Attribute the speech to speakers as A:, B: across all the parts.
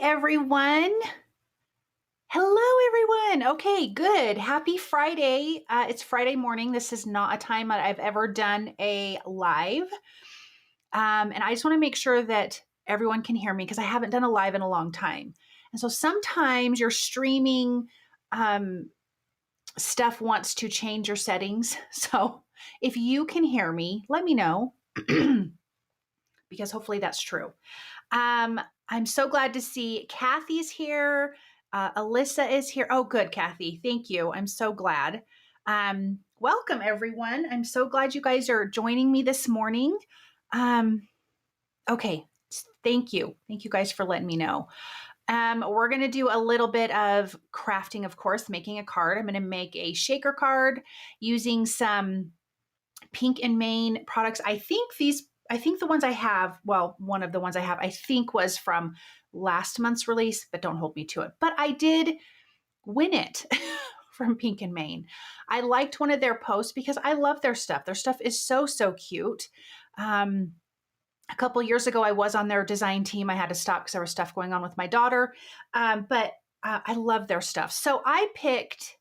A: everyone. Hello, everyone. Okay, good. Happy Friday. It's Friday morning. This is not a time that I've ever done a live. And I just want to make sure that everyone can hear me because I haven't done a live in a long time. And so sometimes your streaming stuff wants to change your settings. So if you can hear me, let me know because hopefully that's true. I'm so glad to see Kathy's here. Alyssa is here. Oh, good, Kathy. Thank you. I'm so glad. Welcome, everyone. I'm so glad you guys are joining me this morning. Okay, thank you. Thank you guys for letting me know. We're going to do a little bit of crafting, of course, making a card. I'm going to make a shaker card using some Pink and Main products. I think the ones I have, well, one of the ones I have, I think was from last month's release, but don't hold me to it. But I did win it from Pink and Main. I liked one of their posts because I love their stuff. Their stuff is so, so cute. A couple years ago, I was on their design team. I had to stop because there was stuff going on with my daughter. But I love their stuff. So I picked,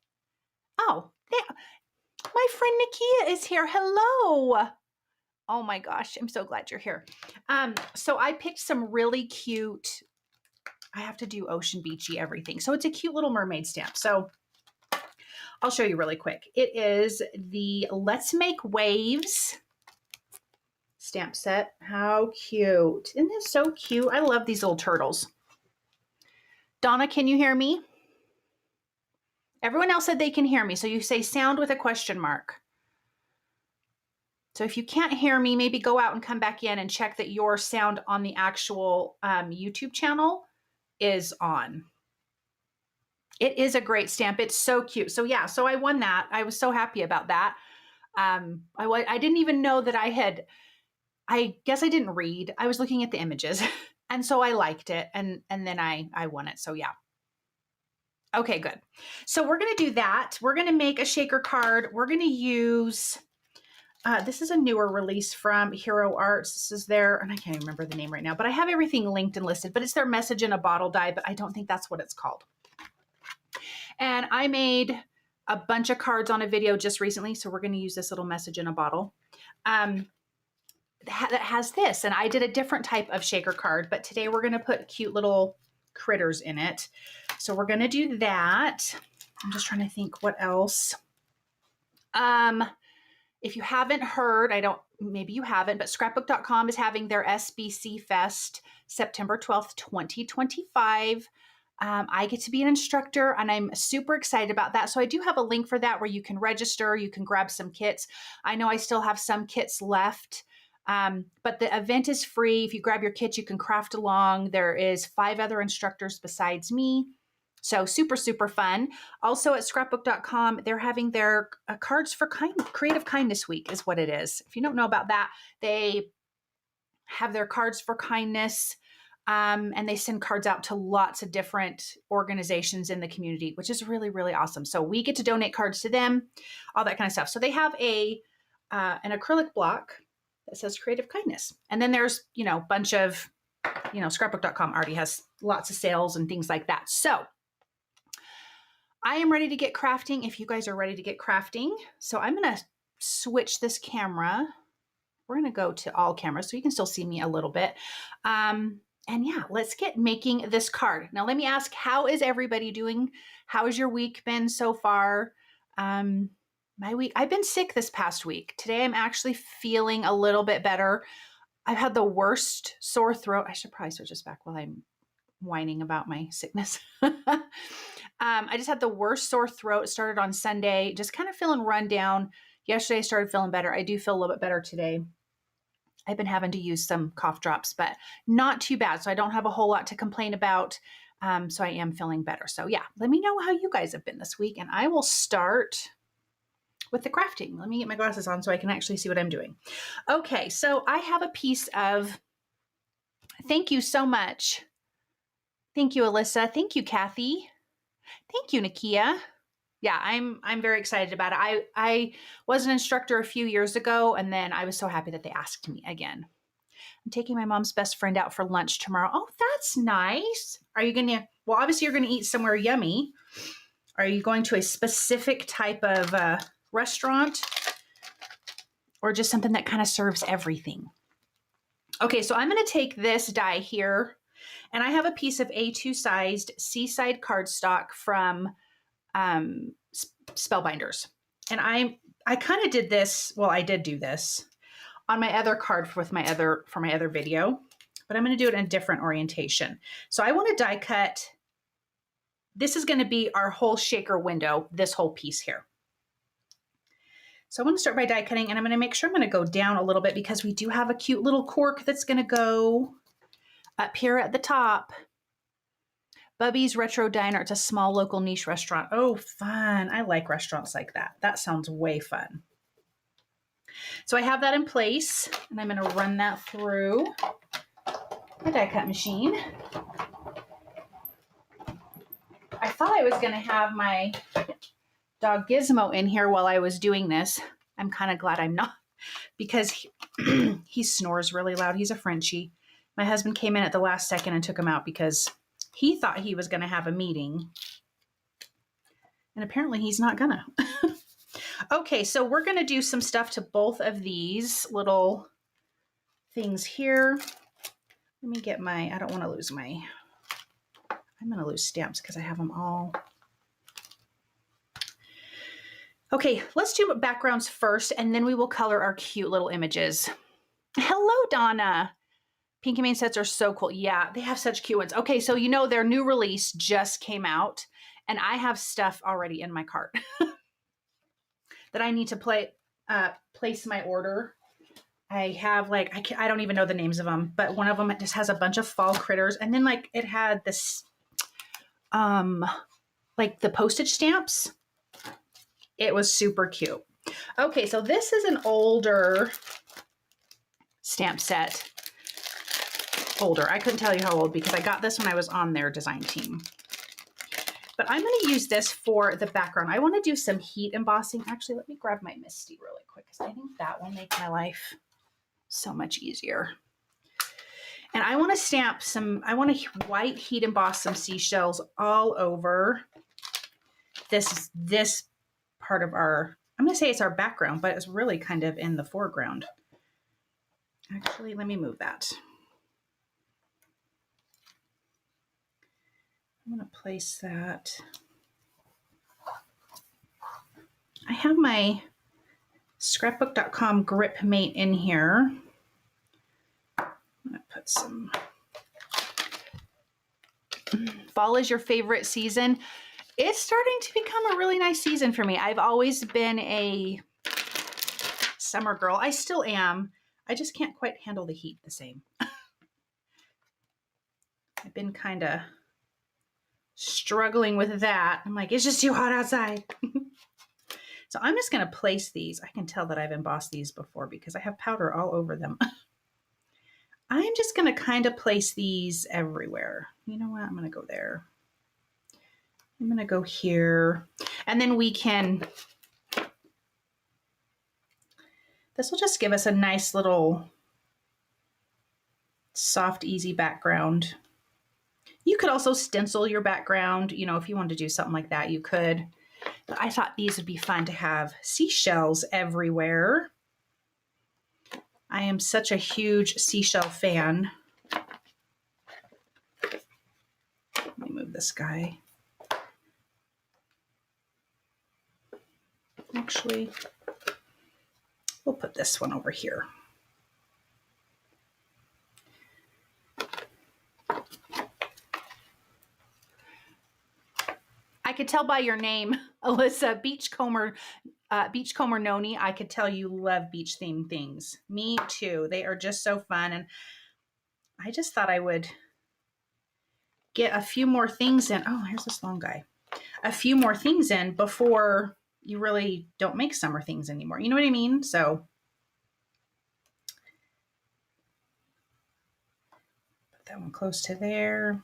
A: my friend Nakia is here. Hello. Oh my gosh, I'm so glad you're here. So I picked some really cute, I have to do ocean beachy everything. So it's a cute little mermaid stamp. So I'll show you really quick. It is the Let's Make Waves stamp set. How cute. Isn't this so cute? I love these little turtles. Donna, can you hear me? Everyone else said they can hear me. So you say sound with a question mark. So if you can't hear me, maybe go out and come back in and check that your sound on the actual YouTube channel is on. It is a great stamp. It's so cute. So yeah, so I won that. I was so happy about that. I didn't even know that I guess I didn't read. I was looking at the images and so I liked it and then I won it. So yeah. Okay, good. So we're going to do that. We're going to make a shaker card. We're going to use... this is a newer release from Hero Arts. This is their, and I can't even remember the name right now, but I have everything linked and listed, but it's their message in a bottle die, but I don't think that's what it's called. And I made a bunch of cards on a video just recently, so we're going to use this little message in a bottle that has this. And I did a different type of shaker card, but today we're going to put cute little critters in it. So we're going to do that. I'm just trying to think what else. If you haven't heard, maybe you haven't, but scrapbook.com is having their SBC Fest September 12th, 2025. I get to be an instructor and I'm super excited about that. So I do have a link for that where you can register, you can grab some kits. I know I still have some kits left, but the event is free. If you grab your kit, you can craft along. There is 5 other instructors besides me. So super, super fun. Also at scrapbook.com, they're having their Cards for Creative Kindness Week is what it is. If you don't know about that, they have their Cards for Kindness and they send cards out to lots of different organizations in the community, which is really, really awesome. So we get to donate cards to them, all that kind of stuff. So they have an acrylic block that says Creative Kindness. And then there's, a bunch of, scrapbook.com already has lots of sales and things like that. So I am ready to get crafting if you guys are ready to get crafting. So I'm going to switch this camera. We're going to go to all cameras so you can still see me a little bit. And yeah, let's get making this card. Now, let me ask, how is everybody doing? How has your week been so far? My week, I've been sick this past week. Today, I'm actually feeling a little bit better. I've had the worst sore throat. I should probably switch this back while I'm whining about my sickness. I just had the worst sore throat. It started on Sunday, just kind of feeling run down. Yesterday, I started feeling better. I do feel a little bit better today. I've been having to use some cough drops, but not too bad. So I don't have a whole lot to complain about. So I am feeling better. So yeah, let me know how you guys have been this week and I will start with the crafting. Let me get my glasses on so I can actually see what I'm doing. Okay, so I have a piece of, thank you so much. Thank you, Alyssa. Thank you, Kathy. Thank you, Nakia. Yeah, I'm very excited about it. I was an instructor a few years ago, and then I was so happy that they asked me again. I'm taking my mom's best friend out for lunch tomorrow. Oh, that's nice. Are you going to, well, obviously you're going to eat somewhere yummy. Are you going to a specific type of restaurant or just something that kind of serves everything? Okay, so I'm going to take this die here, and I have a piece of A2 sized Seaside cardstock from Spellbinders. And I kind of did this, well, I did do this on my other card for my other video, but I'm going to do it in a different orientation. So I want to die cut. This is going to be our whole shaker window, this whole piece here. So I'm going to start by die cutting, and I'm going to make sure I'm going to go down a little bit because we do have a cute little cork that's going to go up here at the top. Bubby's Retro Diner. It's a small local niche restaurant. Oh, fun. I like restaurants like that. That sounds way fun. So I have that in place, and I'm going to run that through my die cut machine. I thought I was going to have my dog Gizmo in here while I was doing this. I'm kind of glad I'm not, because he snores really loud. He's a Frenchie. My husband came in at the last second and took him out because he thought he was going to have a meeting. And apparently he's not gonna. Okay, so we're going to do some stuff to both of these little things here. Let me get my, I don't want to lose my, I'm going to lose stamps because I have them all. Okay, let's do backgrounds first, and then we will color our cute little images. Hello, Donna. Pinky Mane sets are so cool. Yeah, they have such cute ones. Okay, so you know their new release just came out, and I have stuff already in my cart that I need to place my order. I have like, I don't even know the names of them, but one of them just has a bunch of fall critters, and then like it had this, like the postage stamps. It was super cute. Okay, so this is an older stamp set. Older. I couldn't tell you how old because I got this when I was on their design team. But I'm going to use this for the background. I want to do some heat embossing. Actually, let me grab my Misty really quick because I think that will make my life so much easier. And I want to stamp some, I want to white heat emboss some seashells all over this part of our, I'm going to say it's our background, but it's really kind of in the foreground. Actually, let me move that. I'm going to place that. I have my scrapbook.com grip mate in here. I'm going to put some. Fall is your favorite season. It's starting to become a really nice season for me. I've always been a summer girl. I still am. I just can't quite handle the heat the same. I've been kind of struggling with that. I'm like, it's just too hot outside. So I'm just going to place these. I can tell that I've embossed these before because I have powder all over them. I'm just going to kind of place these everywhere. You know what? I'm going to go there. I'm going to go here. And then we can, this will just give us a nice little soft, easy background. You could also stencil your background, you know, if you wanted to do something like that, you could. But I thought these would be fun to have seashells everywhere. I am such a huge seashell fan. Let me move this guy. Actually, we'll put this one over here. I could tell by your name, Alyssa, Beachcomber Noni. I could tell you love beach themed things. Me too. They are just so fun. And I just thought I would get a few more things in. Oh, here's this long guy. A few more things in before you really don't make summer things anymore. You know what I mean? So put that one close to there.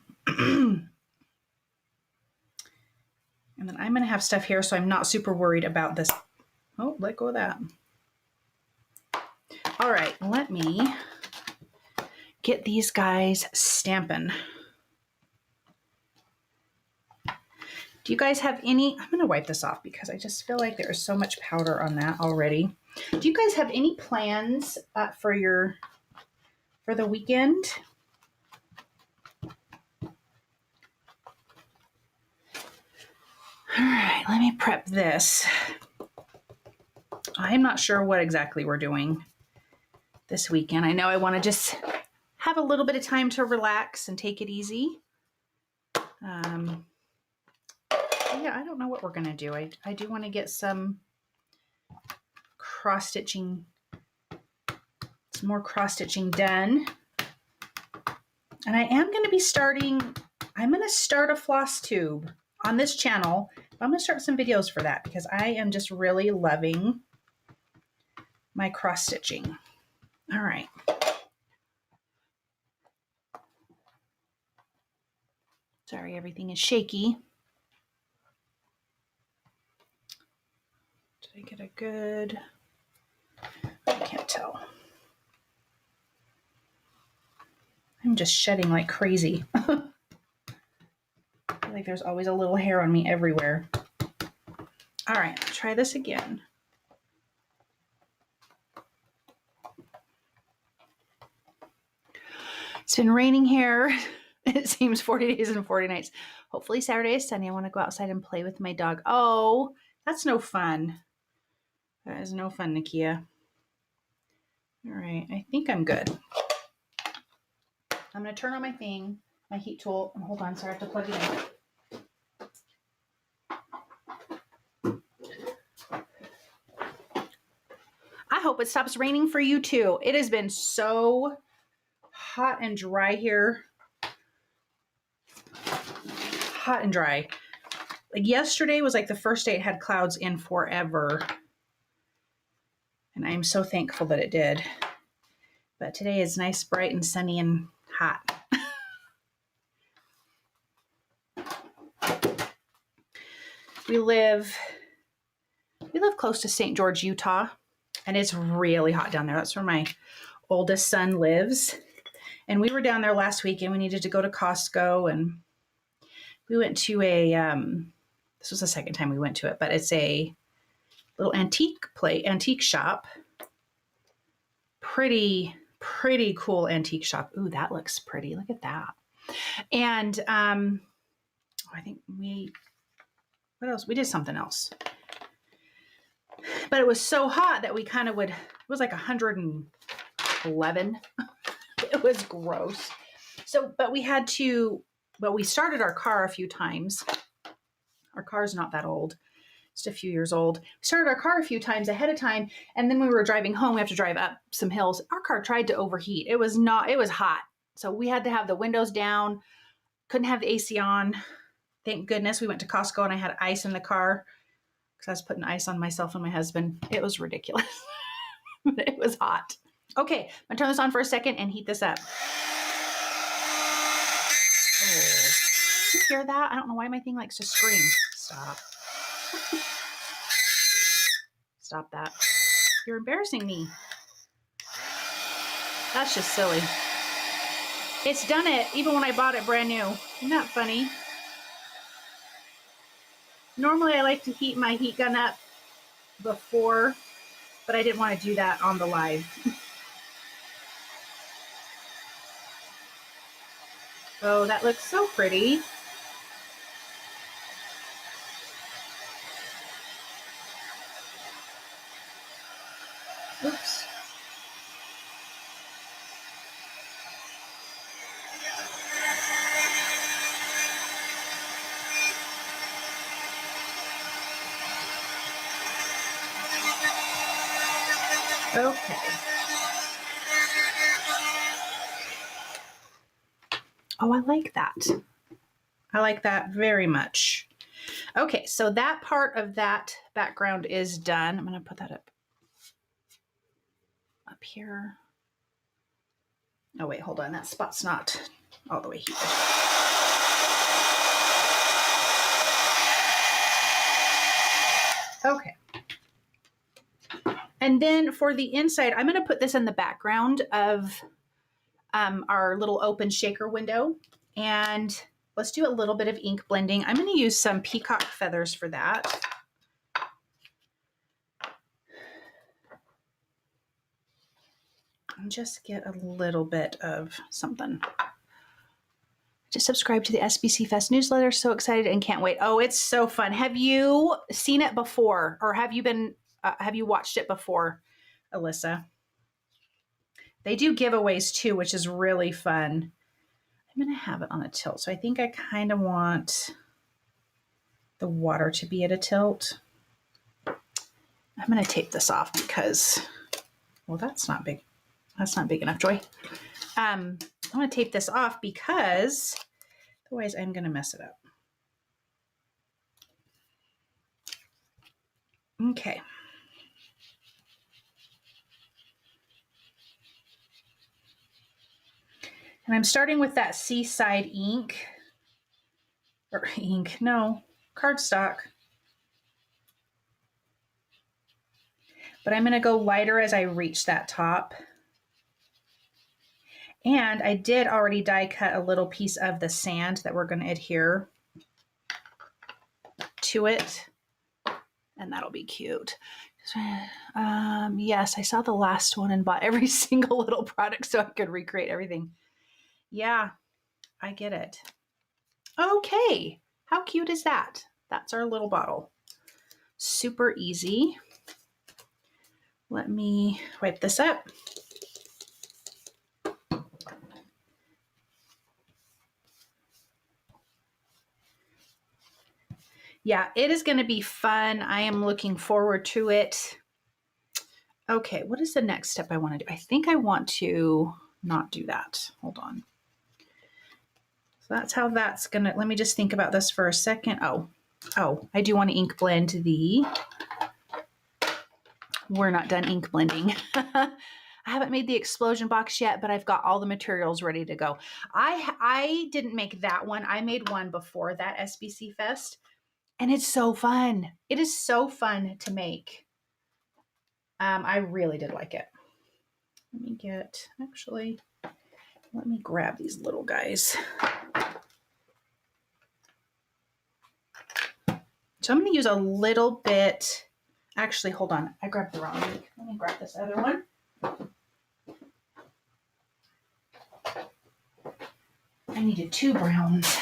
A: And then I'm going to have stuff here, so I'm not super worried about this. Oh, let go of that. All right, let me get these guys stamping. Do you guys have any, I'm going to wipe this off because I just feel like there is so much powder on that already. Do you guys have any plans for the weekend? All right, let me prep this. I'm not sure what exactly we're doing this weekend. I know I want to just have a little bit of time to relax and take it easy. Yeah, I don't know what we're going to do. I do want to get some more cross stitching done. And I am going to be I'm going to start a floss tube on this channel. I'm going to start some videos for that because I am just really loving my cross stitching. All right. Sorry, everything is shaky. Did I get a good, I can't tell. I'm just shedding like crazy. I feel like there's always a little hair on me everywhere. All right, try this again. It's been raining here. It seems 40 days and 40 nights. Hopefully Saturday is sunny. I want to go outside and play with my dog. Oh, that's no fun. That is no fun, Nakia. All right, I think I'm good. I'm going to turn on my heat tool. And hold on, sorry, I have to plug it in. I hope it stops raining for you too. It has been so hot and dry here. Hot and dry. Like yesterday was like the first day it had clouds in forever. And I am so thankful that it did. But today is nice, bright, and sunny and hot. We live close to St. George, Utah, and it's really hot down there. That's where my oldest son lives. And we were down there last week and we needed to go to Costco, and we went to this was the second time we went to it, but it's a little antique shop. Pretty cool antique shop. Ooh, that looks pretty. Look at that. And I think what else? We did something else. But it was so hot that we kind of it was like 111. It was gross. So, but we started our car a few times. Our car's not that old, just a few years old. We started our car a few times ahead of time. And then when we were driving home, we have to drive up some hills. Our car tried to overheat. It was hot. So we had to have the windows down, couldn't have the AC on. Thank goodness we went to Costco and I had ice in the car because I was putting ice on myself and my husband. It was ridiculous. It was hot. Okay, I'm gonna turn this on for a second and heat this up. Oh, you hear that? I don't know why my thing likes to scream. Stop. Stop that. You're embarrassing me. That's just silly. It's done it even when I bought it brand new. Isn't that funny? Normally I like to heat my heat gun up before, but I didn't want to do that on the live. Oh, that looks so pretty. Oops. Okay. Oh, I like that. I like that very much. Okay, so that part of that background is done. I'm going to put that up here. Oh, wait, hold on. That spot's not all the way heated. Okay. And then for the inside, I'm going to put this in the background of our little open shaker window. And let's do a little bit of ink blending. I'm going to use some peacock feathers for that. And just get a little bit of something. Just subscribe to the SBC Fest newsletter. So excited and can't wait. Oh, it's so fun. Have you seen it before, or have you watched it before, Alyssa? They do giveaways too, which is really fun. I'm going to have it on a tilt. So I think I kind of want the water to be at a tilt. I'm going to tape this off because, well, that's not big. That's not big enough, Joy. I'm going to tape this off because otherwise I'm going to mess it up. Okay. And I'm starting with that Seaside ink, or ink, no, cardstock. But I'm going to go lighter as I reach that top. And I did already die cut a little piece of the sand that we're going to adhere to it. And that'll be cute. Yes, I saw the last one and bought every single little product so I could recreate everything. Yeah, I get it. Okay, how cute is that? That's our little bottle. Super easy. Let me wipe this up. Yeah, it is going to be fun. I am looking forward to it. Okay, what is the next step I want to do? I think I want to not do that. Hold on. So that's how that's going to, let me just think about this for a second. Oh, I do want to ink blend the, we're not done ink blending. I haven't made the explosion box yet, but I've got all the materials ready to go. I didn't make that one. I made one before that SBC Fest. And it's so fun. It is so fun to make. I really did like it. Let me get, actually, let me grab these little guys. So I'm going to use a little bit, actually, hold on. I grabbed the wrong ink. Let me grab this other one. I needed 2 browns.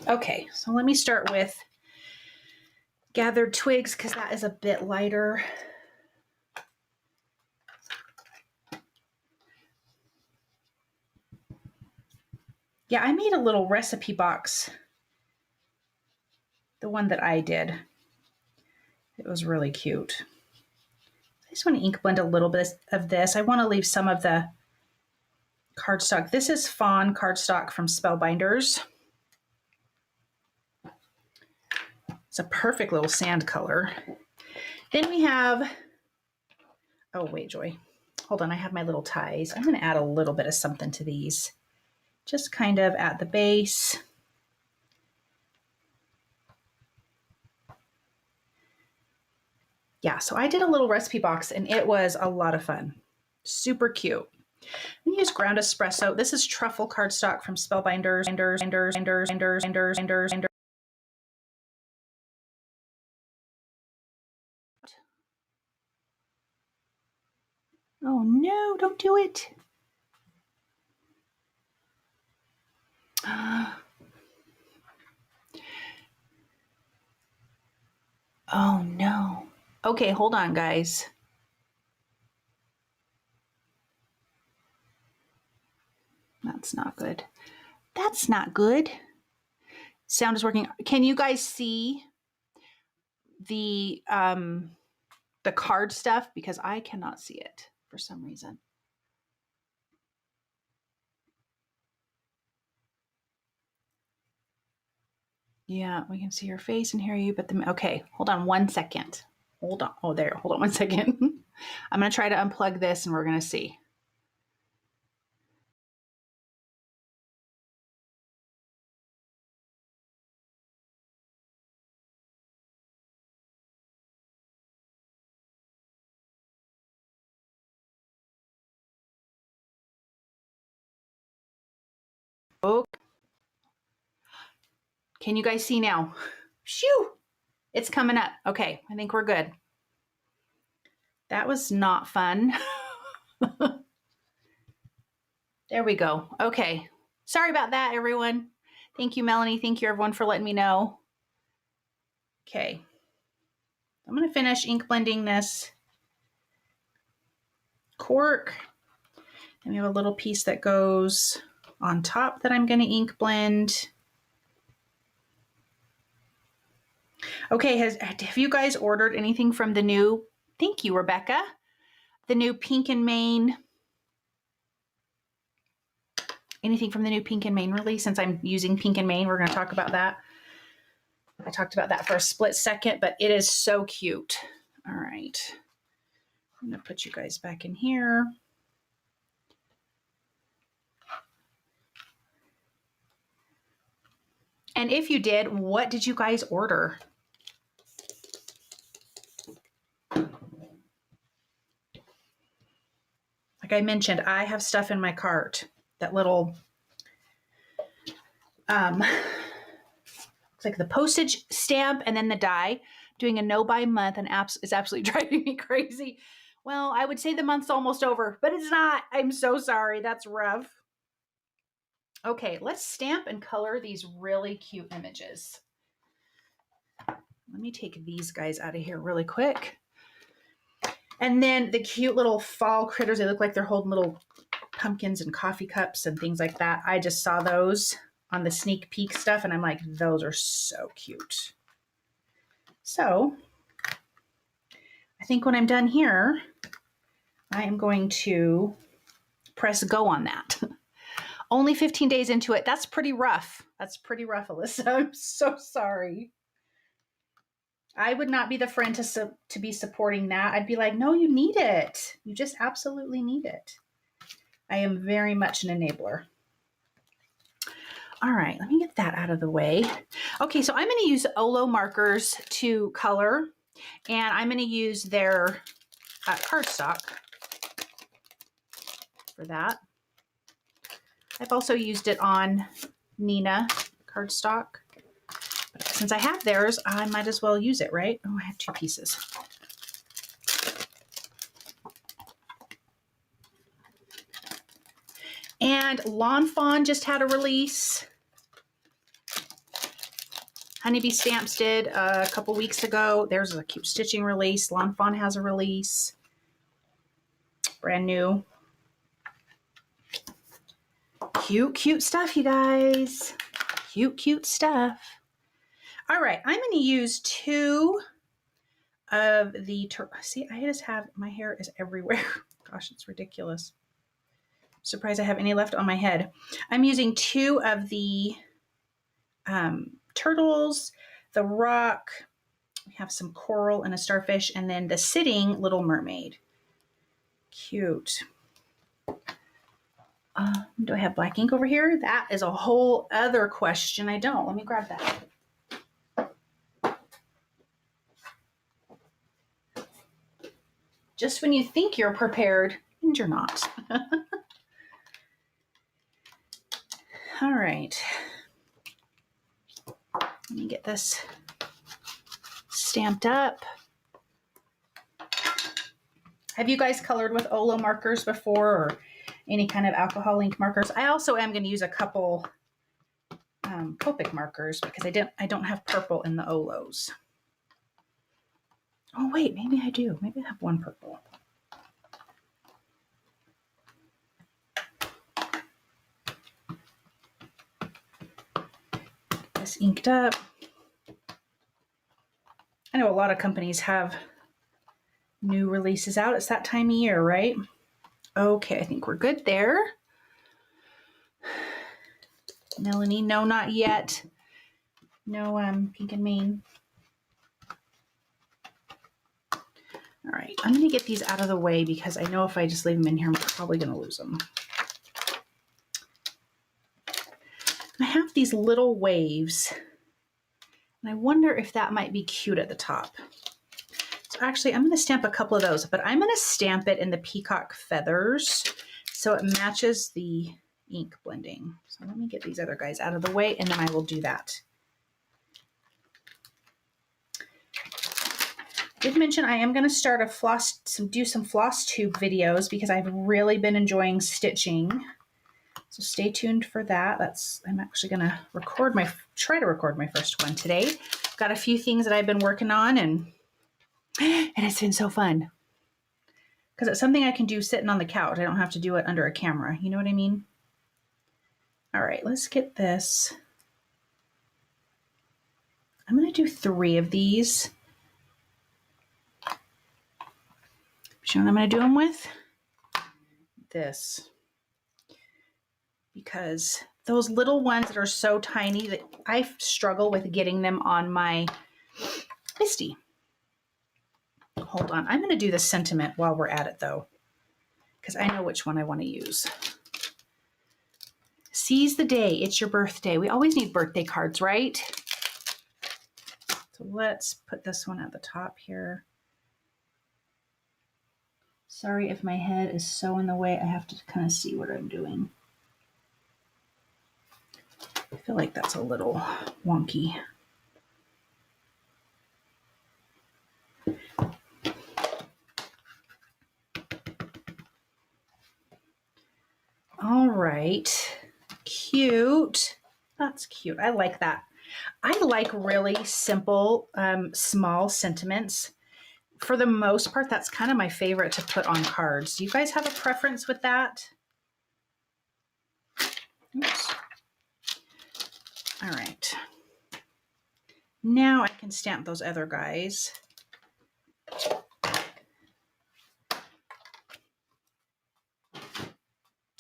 A: Okay, so let me start with Gathered Twigs because that is a bit lighter. Yeah, I made a little recipe box. The one that I did. It was really cute. I just want to ink blend a little bit of this. I want to leave some of the cardstock. This is Fawn cardstock from Spellbinders. It's a perfect little sand color. Then we have, oh wait, Joy. Hold on, I have my little ties. I'm going to add a little bit of something to these. Just kind of at the base. Yeah, so I did a little recipe box and it was a lot of fun. Super cute. I'm gonna use ground espresso. This is Truffle cardstock from Spellbinders. Oh no, don't do it. Oh no. Okay, hold on, guys. That's not good. That's not good. Sound is working. Can you guys see the card stuff? Because I cannot see it for some reason. Yeah, we can see your face and hear you, but okay, hold on 1 second. Hold on. Oh, there. Hold on 1 second. I'm going to try to unplug this and we're going to see. Oh, can you guys see now? Shoo! It's coming up. Okay, I think we're good. That was not fun. There we go. Okay. Sorry about that, everyone. Thank you, Melanie. Thank you, everyone, for letting me know. Okay. I'm going to finish ink blending this cork. And we have a little piece that goes on top that I'm going to ink blend. Okay, have you guys ordered anything from the new, thank you, Rebecca, the new Pink and Main? Anything from the new Pink and Main release? Since I'm using Pink and Main, we're going to talk about that. I talked about that for a split second, but it is so cute. All right. I'm going to put you guys back in here. And if you did, what did you guys order? Like I mentioned, I have stuff in my cart. That little, it's like the postage stamp and then the die. Doing a no buy month and is absolutely driving me crazy. Well, I would say the month's almost over, but it's not. I'm so sorry. That's rough. Okay, let's stamp and color these really cute images. Let me take these guys out of here really quick. And then the cute little fall critters, they look like they're holding little pumpkins and coffee cups and things like that. I just saw those on the sneak peek stuff and I'm like, those are so cute. So I think when I'm done here, I am going to press go on that. Only 15 days into it. That's pretty rough. That's pretty rough, Alyssa. I'm so sorry. I would not be the friend to be supporting that. I'd be like, no, you need it. You just absolutely need it. I am very much an enabler. All right, let me get that out of the way. Okay, so I'm going to use Olo markers to color, and I'm going to use their cardstock for that. I've also used it on Nina cardstock. But since I have theirs, I might as well use it, right? Oh, I have two pieces. And Lawn Fawn just had a release. Honeybee Stamps did a couple weeks ago. There's a cute stitching release. Lawn Fawn has a release. Brand new. Cute, cute stuff, you guys. Cute, cute stuff. All right, I'm going to use two of the, see, I just have, my hair is everywhere. Gosh, it's ridiculous. Surprised I have any left on my head. I'm using two of the turtles, the rock, we have some coral and a starfish, and then the sitting Little Mermaid. Cute. Do I have black ink over here? That is a whole other question. I don't. Let me grab that. Just when you think you're prepared, and you're not. All right. Let me get this stamped up. Have you guys colored with Olo markers before, or any kind of alcohol ink markers? I also am going to use a couple Copic markers because I don't have purple in the Olos. Oh wait, maybe I do. Maybe I have one purple. This inked up. I know a lot of companies have new releases out. It's that time of year, right? Okay, I think we're good there. Melanie, no, not yet. No Pink and Main. All right, I'm going to get these out of the way because I know if I just leave them in here, I'm probably going to lose them. I have these little waves, and I wonder if that might be cute at the top. So actually, I'm going to stamp a couple of those, but I'm going to stamp it in the Peacock feathers so it matches the ink blending. So let me get these other guys out of the way and then I will do that. Did mention I am going to start do some floss tube videos because I've really been enjoying stitching. So stay tuned for that. I'm actually going to try to record my first one today. Got a few things that I've been working on and it's been so fun. Because it's something I can do sitting on the couch. I don't have to do it under a camera. You know what I mean? All right, let's get this. I'm going to do 3 of these. You know what I'm going to do them with? This. Because those little ones that are so tiny that I struggle with getting them on my Misty. Hold on. I'm going to do the sentiment while we're at it though, because I know which one I want to use. Seize the day. It's your birthday. We always need birthday cards, right? So let's put this one at the top here. Sorry if my head is so in the way. I have to kind of see what I'm doing. I feel like that's a little wonky. All right, cute. That's cute. I like that. I like really simple, small sentiments. For the most part, that's kind of my favorite to put on cards. Do you guys have a preference with that? Oops. All right. Now I can stamp those other guys.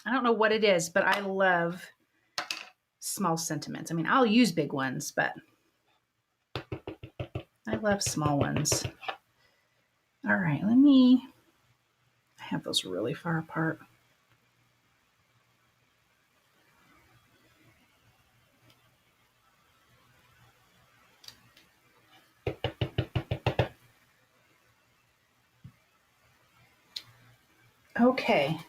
A: I don't know what it is, but I love small sentiments. I mean, I'll use big ones, but I love small ones. All right, I have those really far apart. Okay.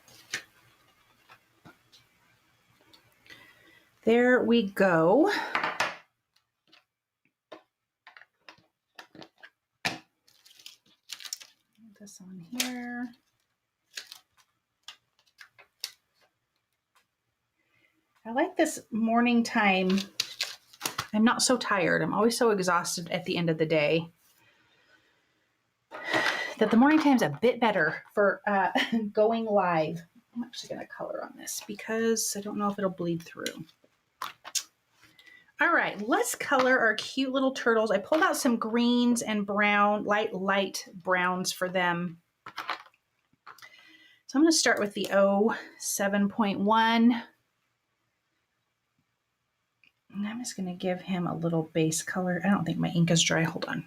A: There we go. Put this on here. I like this morning time. I'm not so tired. I'm always so exhausted at the end of the day that the morning time is a bit better for going live. I'm actually going to color on this because I don't know if it'll bleed through. All right, let's color our cute little turtles. I pulled out some greens and brown, light browns for them. So I'm going to start with the 07.1. And I'm just going to give him a little base color. I don't think my ink is dry. Hold on.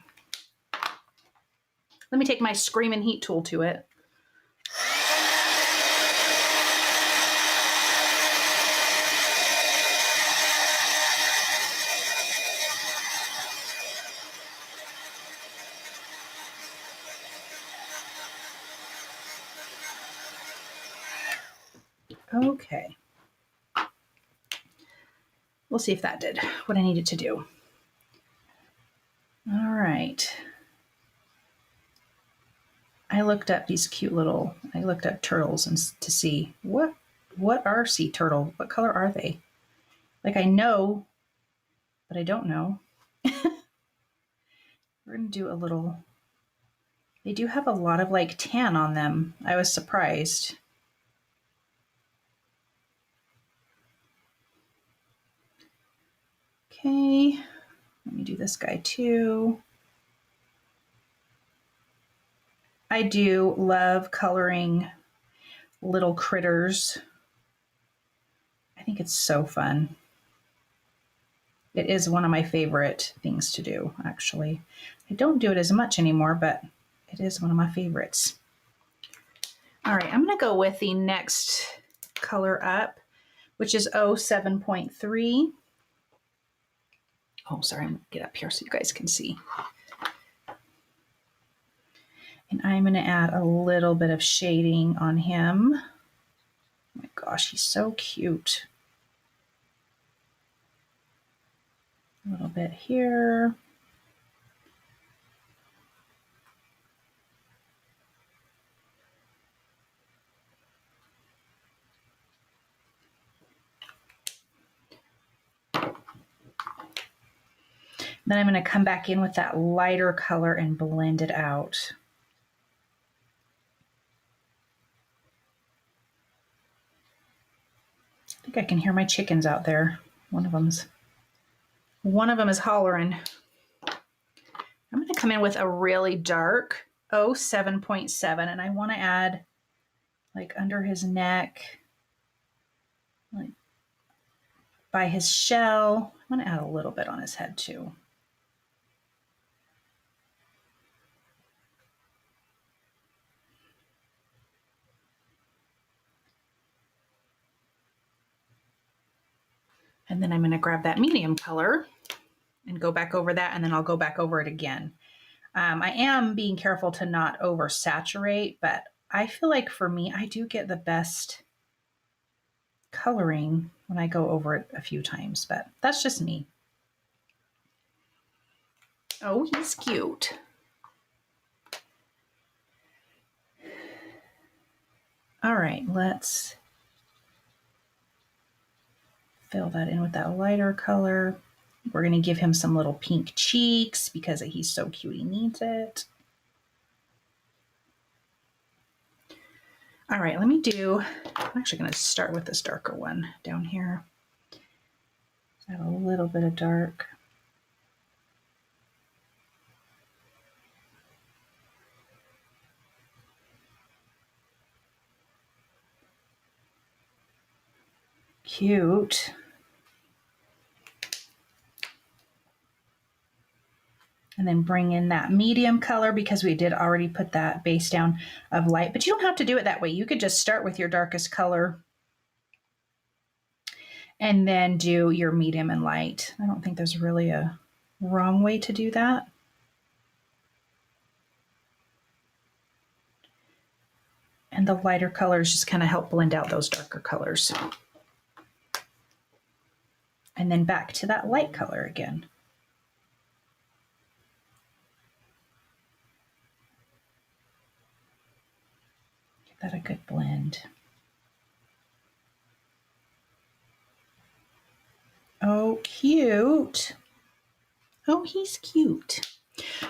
A: Let me take my Screamin' Heat tool to it. Okay. We'll see if that did what I needed to do. All right. I looked up turtles and to see what are sea turtle? What color are they? Like I know, but I don't know. We're gonna do a little, they do have a lot of like tan on them. I was surprised. Okay, let me do this guy too. I do love coloring little critters. I think it's so fun. It is one of my favorite things to do, actually. I don't do it as much anymore, but it is one of my favorites. All right, I'm going to go with the next color up, which is 07.3. Oh, sorry, I'm going to get up here so you guys can see. And I'm going to add a little bit of shading on him. my gosh, he's so cute. A little bit here. Then I'm going to come back in with that lighter color and blend it out. I think I can hear my chickens out there. One of them is hollering. I'm going to come in with a really dark 07.7, and I want to add like under his neck, like by his shell. I'm going to add a little bit on his head too. And then I'm going to grab that medium color and go back over that, and then I'll go back over it again. I am being careful to not oversaturate, but I feel like for me, I do get the best coloring when I go over it a few times, but that's just me. Oh, he's cute. All right, let's fill that in with that lighter color. We're going to give him some little pink cheeks because he's so cute, he needs it. All right, I'm actually going to start with this darker one down here. Add a little bit of dark. Cute. And then bring in that medium color because we did already put that base down of light, but you don't have to do it that way. You could just start with your darkest color and then do your medium and light. I don't think there's really a wrong way to do that. And the lighter colors just kind of help blend out those darker colors. And then back to that light color again. Give that a good blend. Oh, cute. Oh, he's cute.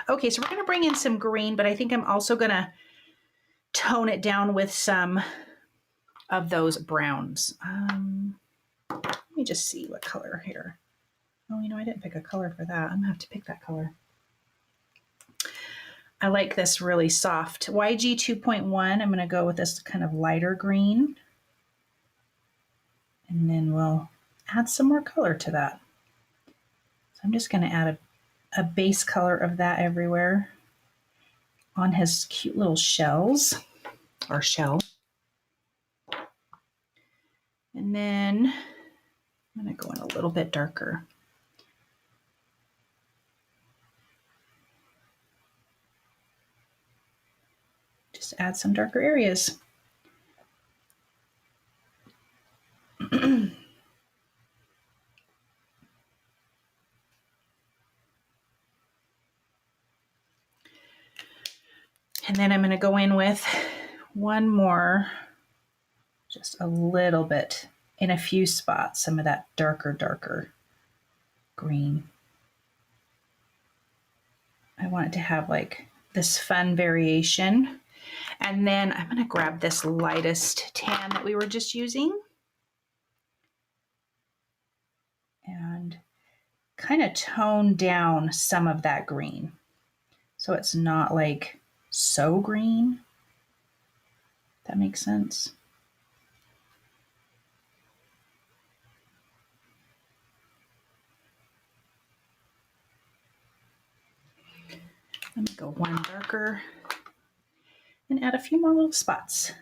A: Okay, so we're going to bring in some green, but I think I'm also going to tone it down with some of those browns. Let me just see what color here. Oh, you know, I didn't pick a color for that. I'm going to have to pick that color. I like this really soft YG 2.1. I'm going to go with this kind of lighter green. And then we'll add some more color to that. So I'm just going to add a base color of that everywhere on his cute little shells, or shell. And then I'm going to go in a little bit darker. Just add some darker areas. And then I'm going to go in with one more, just a little bit in a few spots, some of that darker green. I want it to have like this fun variation. And then I'm going to grab this lightest tan that we were just using and kind of tone down some of that green so it's not like so green. That makes sense. Let me go one darker and add a few more little spots.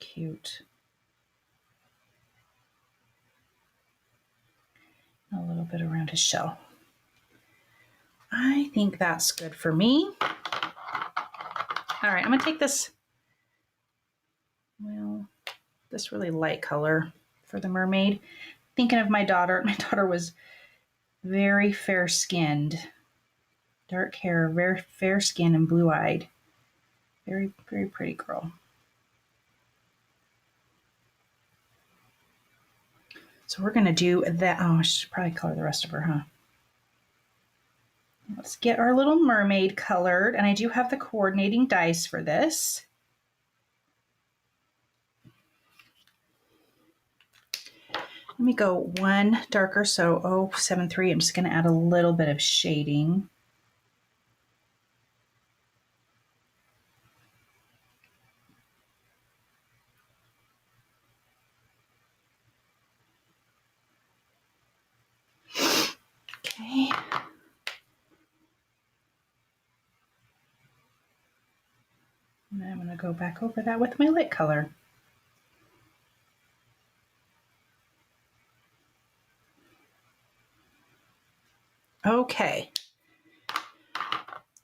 A: Cute. A little bit around his shell. I think that's good for me. All right, I'm going to take this this really light color for the mermaid. Thinking of my daughter. My daughter was very fair-skinned, dark hair, very fair-skinned and blue-eyed. Very, very pretty girl. So we're going to do that. Oh, I should probably color the rest of her, huh? Let's get our little mermaid colored. And I do have the coordinating dice for this. Let me go one darker, so 073. I'm just going to add a little bit of shading. Okay. And then I'm going to go back over that with my light color. Okay.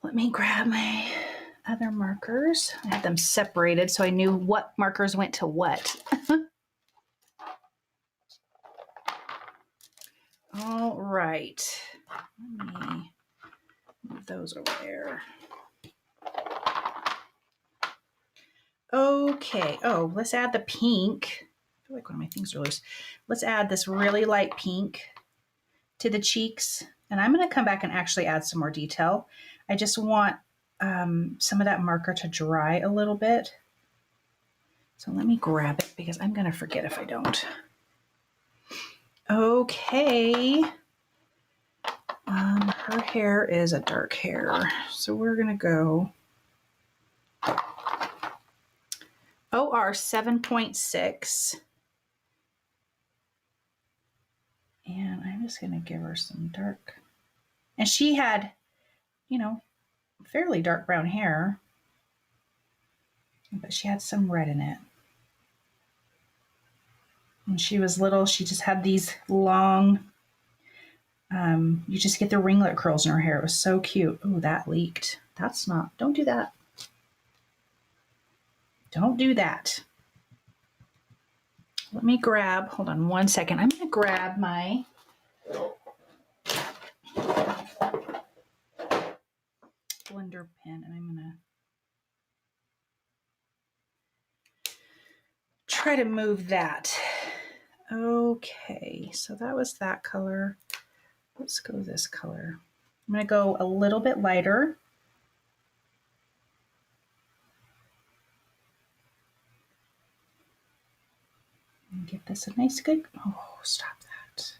A: Let me grab my other markers. I had them separated so I knew what markers went to what. All right. Let me move those over there. Okay. Oh, let's add the pink. I feel like one of my things are loose. Let's add this really light pink to the cheeks. And I'm going to come back and actually add some more detail. I just want some of that marker to dry a little bit. So let me grab it because I'm going to forget if I don't. Okay. Her hair is a dark hair. So we're going to go OR 7.6. And I'm just going to give her some dark. And she had, you know, fairly dark brown hair, but she had some red in it. When she was little, she just had these long, you just get the ringlet curls in her hair. It was so cute. Oh, that leaked. That's not, don't do that. Don't do that. Let me grab, hold on one second. I'm going to grab my blender pen and I'm going to try to move that. Okay, so that was that color. Let's go this color. I'm going to go a little bit lighter. And give this a nice good, oh, stop that.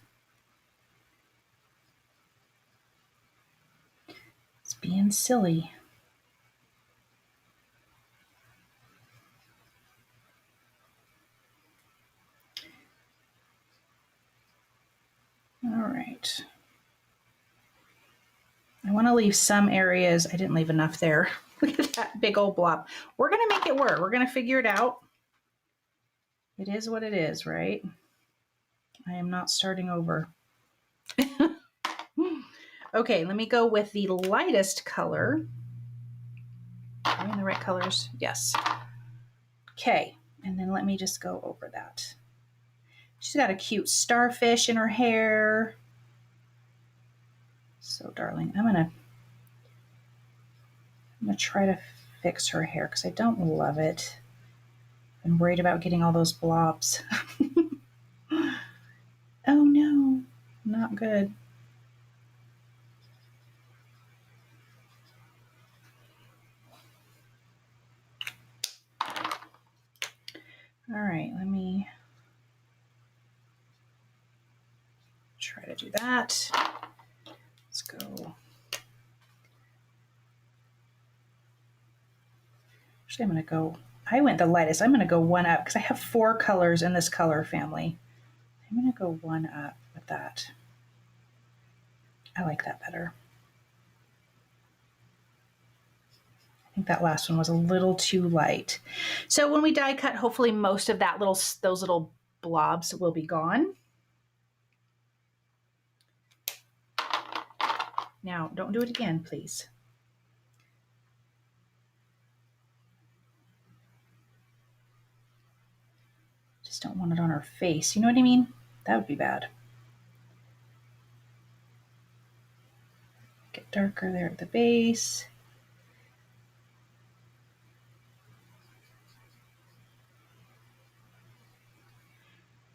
A: It's being silly. All right. I want to leave some areas. I didn't leave enough there. Look at that big old blob. We're going to make it work. We're going to figure it out. It is what it is, right? I am not starting over. Okay, let me go with the lightest color. Are we in the right colors? Yes. Okay, and then let me just go over that. She's got a cute starfish in her hair. So darling, I'm gonna try to fix her hair because I don't love it. I'm worried about getting all those blobs. Oh no, not good. All right, let me try to do that. Let's go. Actually, I'm going to go, I went the lightest. I'm going to go one up because I have 4 colors in this color family. I'm going to go one up with that. I like that better. I think that last one was a little too light. So when we die cut, hopefully most of that those little blobs will be gone. Now, don't do it again, please. just don't want it on her face. You know what I mean? That would be bad. Get darker there at the base.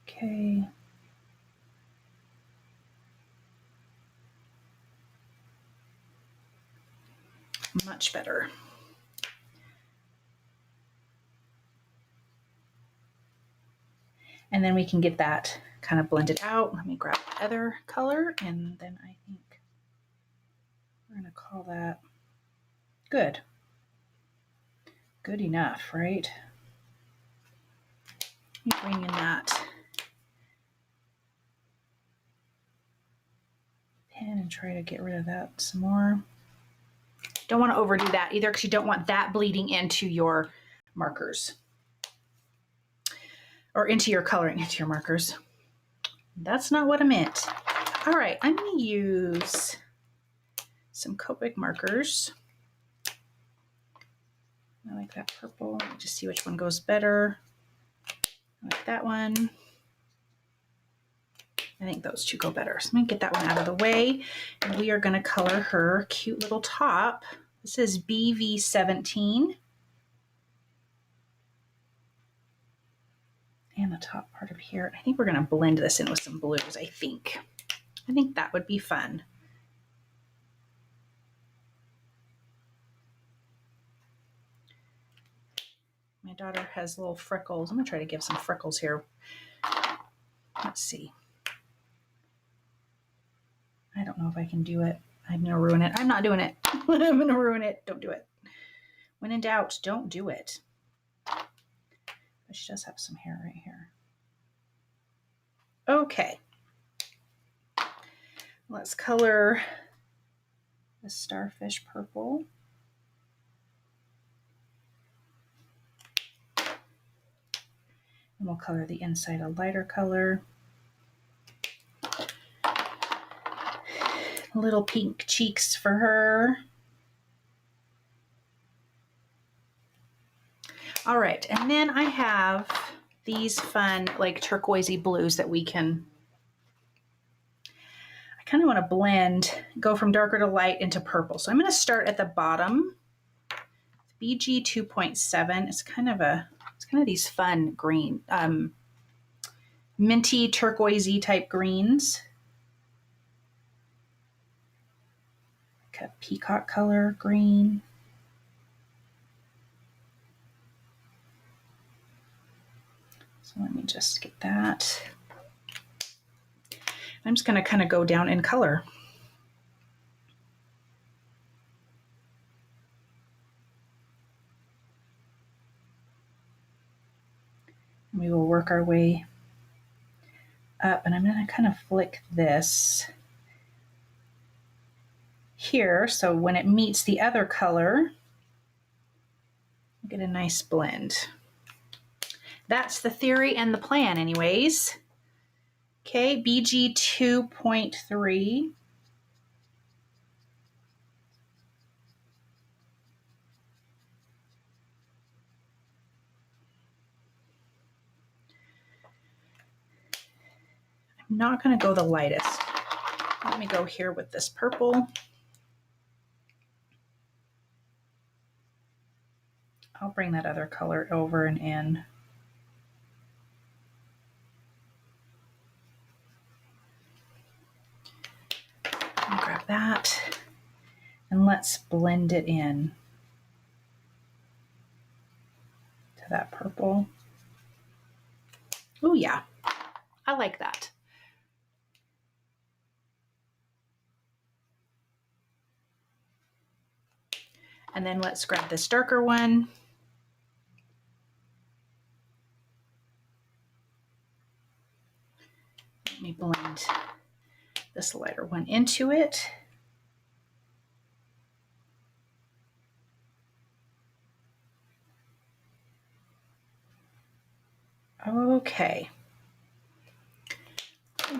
A: Okay. Much better. And then we can get that kind of blended out. Let me grab the other color, and then I think we're going to call that good. Good enough, right? Let me bring in that pen and try to get rid of that some more. Don't want to overdo that either, because you don't want that bleeding into your markers or into your coloring, into your markers. That's not what I meant. All right, I'm going to use some Copic markers. I like that purple. Let me just see which one goes better. I like that one. I think those two go better. So I'm going to get that one out of the way. And we are going to color her cute little top. This is BV17. And the top part of here. I think we're going to blend this in with some blues, I think. I think that would be fun. My daughter has little freckles. I'm going to try to give some freckles here. Let's see. I don't know if I can do it. I'm going to ruin it. I'm not doing it. I'm going to ruin it. Don't do it. When in doubt, don't do it. But she does have some hair right here. Okay. Let's color the starfish purple. And we'll color the inside a lighter color. Little pink cheeks for her. All right, and then I have these fun like turquoisey blues that we can, I kind of want to blend, go from darker to light into purple. So I'm going to start at the bottom. BG 2.7. It's kind of these fun green, minty turquoisey type greens. Like a peacock color green. So let me just get that. I'm just going to kind of go down in color. And we will work our way up, and I'm going to kind of flick this here so when it meets the other color, get a nice blend. That's the theory and the plan anyways. Okay, BG 2.3. I'm not going to go the lightest. Let me go here with this purple. I'll bring that other color over and in. I'll grab that and let's blend it in to that purple. Oh yeah, I like that. And then let's grab this darker one. Let me blend this lighter one into it. Okay.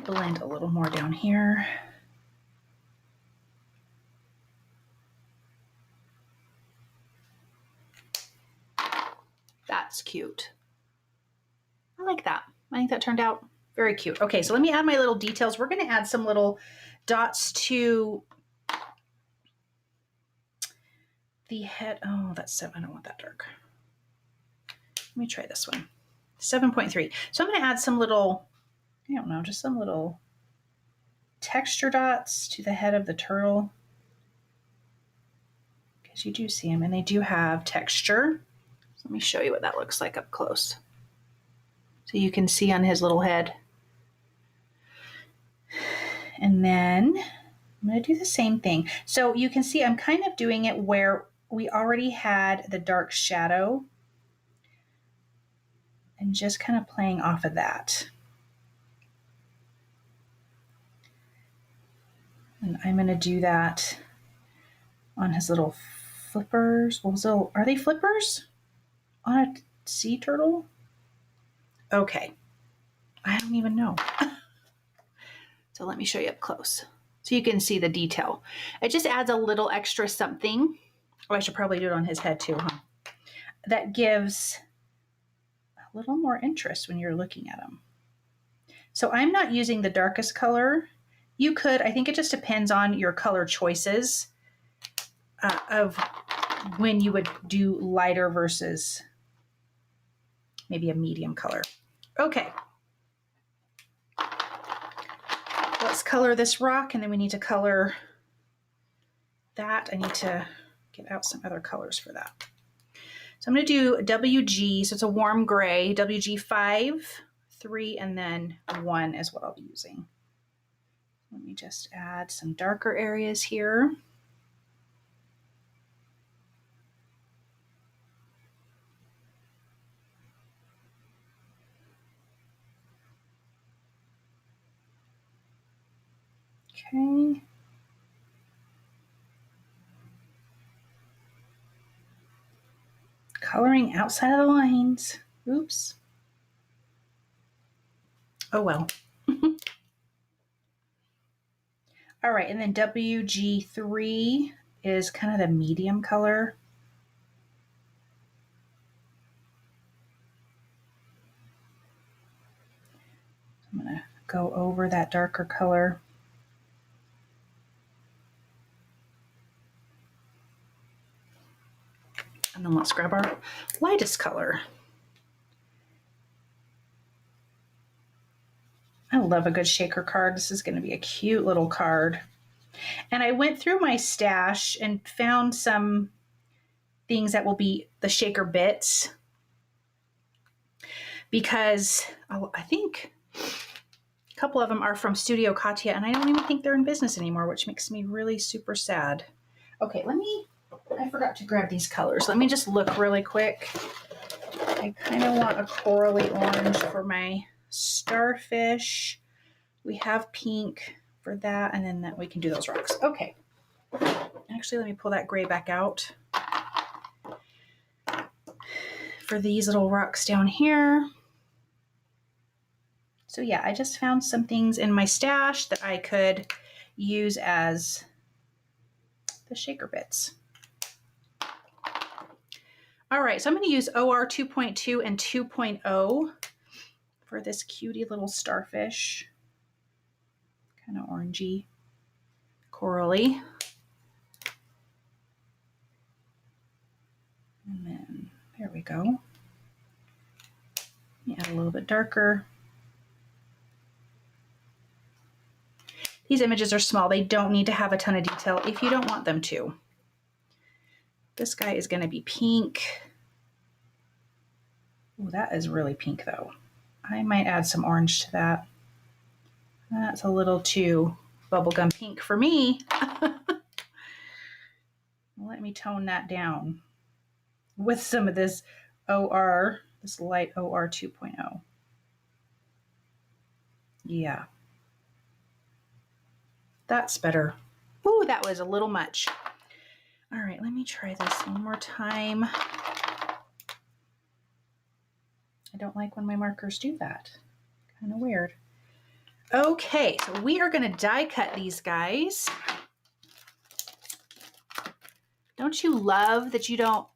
A: Blend a little more down here. That's cute. I like that. I think that turned out very cute. Okay, so let me add my little details. We're going to add some little dots to the head. Oh, that's 7. I don't want that dark. Let me try this one. 7.3. So I'm going to add some little, I don't know, just some little texture dots to the head of the turtle. Because you do see them and they do have texture. So let me show you what that looks like up close. So you can see on his little head. And then I'm going to do the same thing. So you can see I'm kind of doing it where we already had the dark shadow and just kind of playing off of that. And I'm going to do that on his little flippers. Are they flippers on a sea turtle? Okay. I don't even know. So let me show you up close so you can see the detail. It just adds a little extra something. Oh, I should probably do it on his head too, huh? That gives a little more interest when you're looking at him. So I'm not using the darkest color. You could, I think it just depends on your color choices of when you would do lighter versus maybe a medium color. Okay. Let's color this rock, and then we need to color that. I need to get out some other colors for that. So I'm going to do WG, so it's a warm gray, WG 5, 3, and then 1 is what I'll be using. Let me just add some darker areas here. Okay. Coloring outside of the lines. Oops. Oh well. All right, and then WG3 is kind of the medium color. I'm going to go over that darker color. And then let's grab our lightest color. I love a good shaker card. This is going to be a cute little card. And I went through my stash and found some things that will be the shaker bits, because I think a couple of them are from Studio Katya, and I don't even think they're in business anymore, which makes me really super sad. Okay, I forgot to grab these colors. Let me just look really quick. I kind of want a corally orange for my starfish. We have pink for that, and then we can do those rocks. Okay. Actually, let me pull that gray back out for these little rocks down here. So yeah, I just found some things in my stash that I could use as the shaker bits. All right, so I'm going to use OR 2.2 and 2.0 for this cutie little starfish. Kind of orangey, corally. And then there we go. Let me add a little bit darker. These images are small. They don't need to have a ton of detail if you don't want them to. This guy is going to be pink. Oh, that is really pink though. I might add some orange to that. That's a little too bubblegum pink for me. Let me tone that down with some of this OR, this light OR 2.0. Yeah. That's better. Ooh, that was a little much. All right, let me try this one more time. I don't like when my markers do that. Kind of weird. Okay, so we are going to die cut these guys. Don't you love that you don't...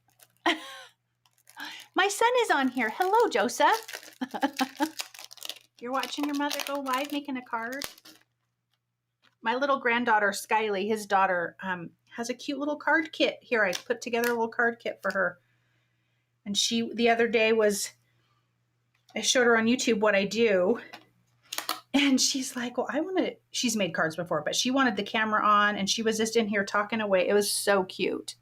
A: My son is on here. Hello, Joseph. You're watching your mother go live making a card? My little granddaughter, Skyly, his daughter, has a cute little card kit. Here, I put together a little card kit for her. And she, the other day I showed her on YouTube what I do. And she's like, well, she's made cards before, but she wanted the camera on and she was just in here talking away. It was so cute.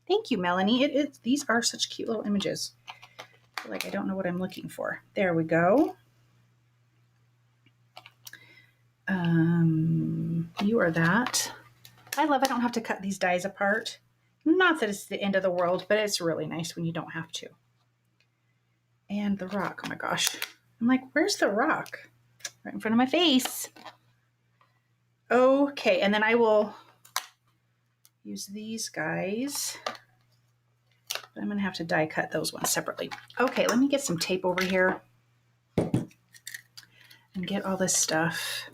A: Thank you, Melanie. These are such cute little images. I feel like I don't know what I'm looking for. There we go. You are that. I love I don't have to cut these dies apart. Not that it's the end of the world, but it's really nice when you don't have to. And the rock, oh my gosh. I'm like, where's the rock? Right in front of my face. Okay, and then I will use these guys. I'm going to have to die cut those ones separately. Okay, let me get some tape over here and get all this stuff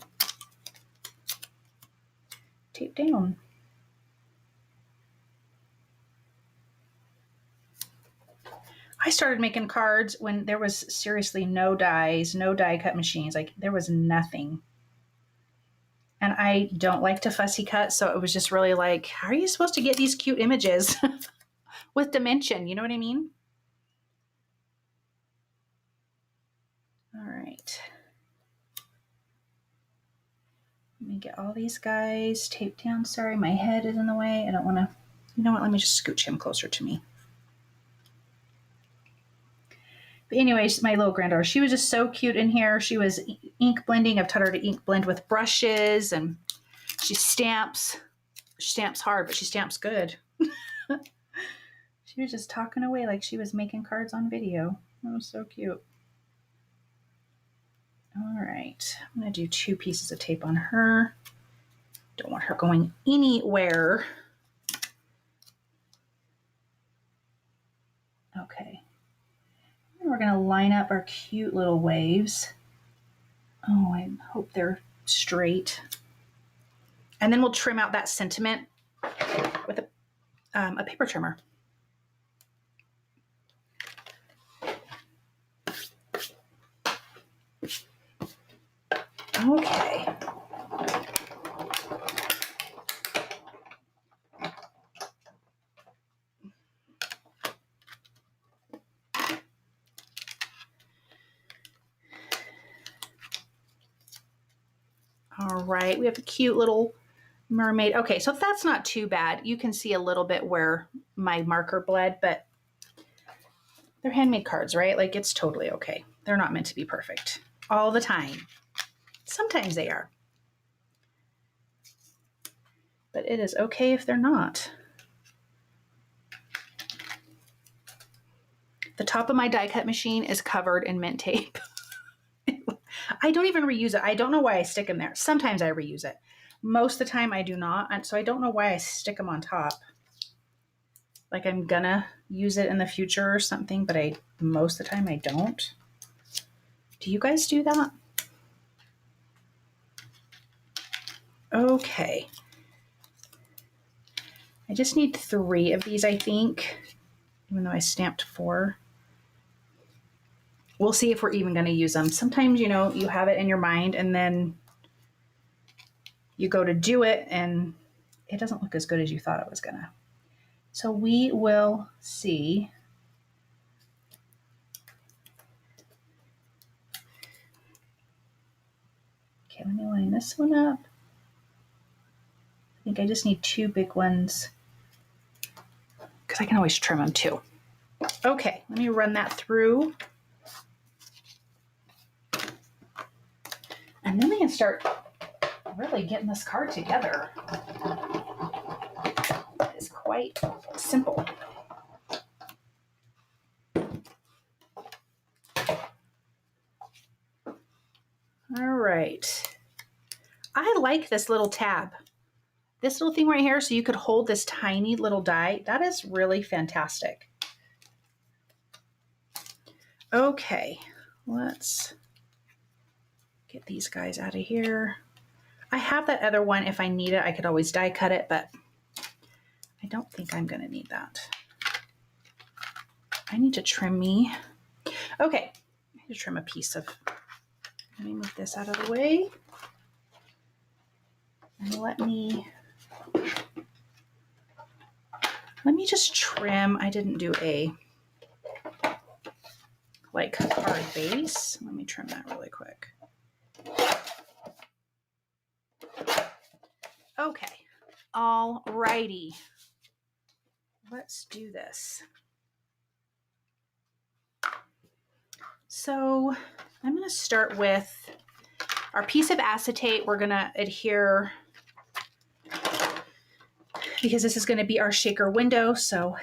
A: taped down. I started making cards when there was seriously no dies, no die cut machines. Like there was nothing. And I don't like to fussy cut. So it was just really like, how are you supposed to get these cute images with dimension? You know what I mean? All right. Let me get all these guys taped down. Sorry, my head is in the way. I don't want to, you know what? Let me just scooch him closer to me. But anyways, my little granddaughter, she was just so cute in here. She was ink blending. I've taught her to ink blend with brushes, and she stamps. She stamps hard, but she stamps good. She was just talking away like she was making cards on video. That was so cute. All right, I'm going to do 2 pieces of tape on her. Don't want her going anywhere. Okay. We're going to line up our cute little waves. Oh, I hope they're straight. And then we'll trim out that sentiment with a paper trimmer. Okay. All right, we have a cute little mermaid. Okay, so that's not too bad. You can see a little bit where my marker bled, but they're handmade cards, right? Like it's totally okay. They're not meant to be perfect all the time. Sometimes they are. But it is okay if they're not. The top of my die cut machine is covered in mint tape. I don't even reuse it. I don't know why I stick them there. Sometimes I reuse it. Most of the time I do not. And so I don't know why I stick them on top. Like I'm gonna use it in the future or something, but most of the time I don't. Do you guys do that? Okay. I just need 3 of these, I think, even though I stamped 4. We'll see if we're even going to use them. Sometimes, you know, you have it in your mind and then you go to do it and it doesn't look as good as you thought it was going to. So we will see. Okay, let me line this one up. I think I just need 2 big ones because I can always trim them too. Okay, let me run that through. And then we can start really getting this card together. It is quite simple. All right. I like this little tab. This little thing right here, so you could hold this tiny little die. That is really fantastic. Okay, let's get these guys out of here. I have that other one. If I need it, I could always die cut it, but I don't think I'm gonna need that. I need to trim me. Okay, need to trim a piece of, let me move this out of the way. And let me just trim. I didn't do a like hard base. Let me trim that really quick. Okay, all righty. Let's do this. So I'm going to start with our piece of acetate. We're going to adhere because this is going to be our shaker window. So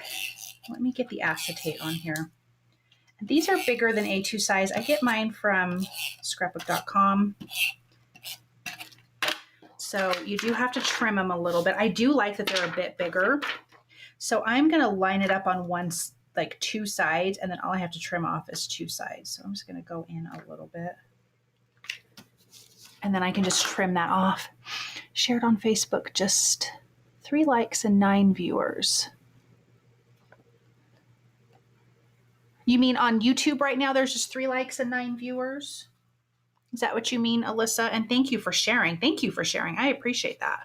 A: let me get the acetate on here. And these are bigger than A2 size. I get mine from scrapbook.com. So you do have to trim them a little bit. I do like that they're a bit bigger. So I'm going to line it up on like two sides, and then all I have to trim off is two sides. So I'm just going to go in a little bit. And then I can just trim that off. Shared on Facebook, just 3 likes and 9 viewers. You mean on YouTube right now there's just 3 likes and 9 viewers? Is that what you mean, Alyssa? And thank you for sharing. Thank you for sharing. I appreciate that.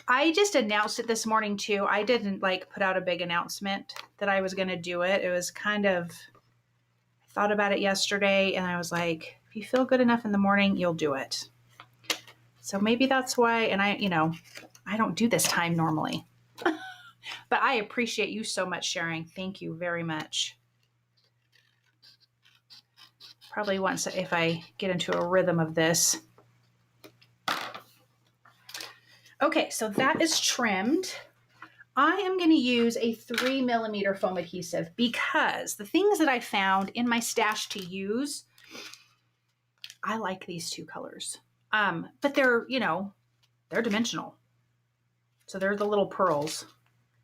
A: I just announced it this morning too. I didn't like put out a big announcement that I was going to do it. It was kind of, I thought about it yesterday and I was like, if you feel good enough in the morning, you'll do it. So maybe that's why, and I don't do this time normally, but I appreciate you so much sharing. Thank you very much. Probably once if I get into a rhythm of this. Okay, so that is trimmed. I am going to use a 3mm foam adhesive because the things that I found in my stash to use, I like these 2 colors. But they're, they're dimensional. So they're the little pearls.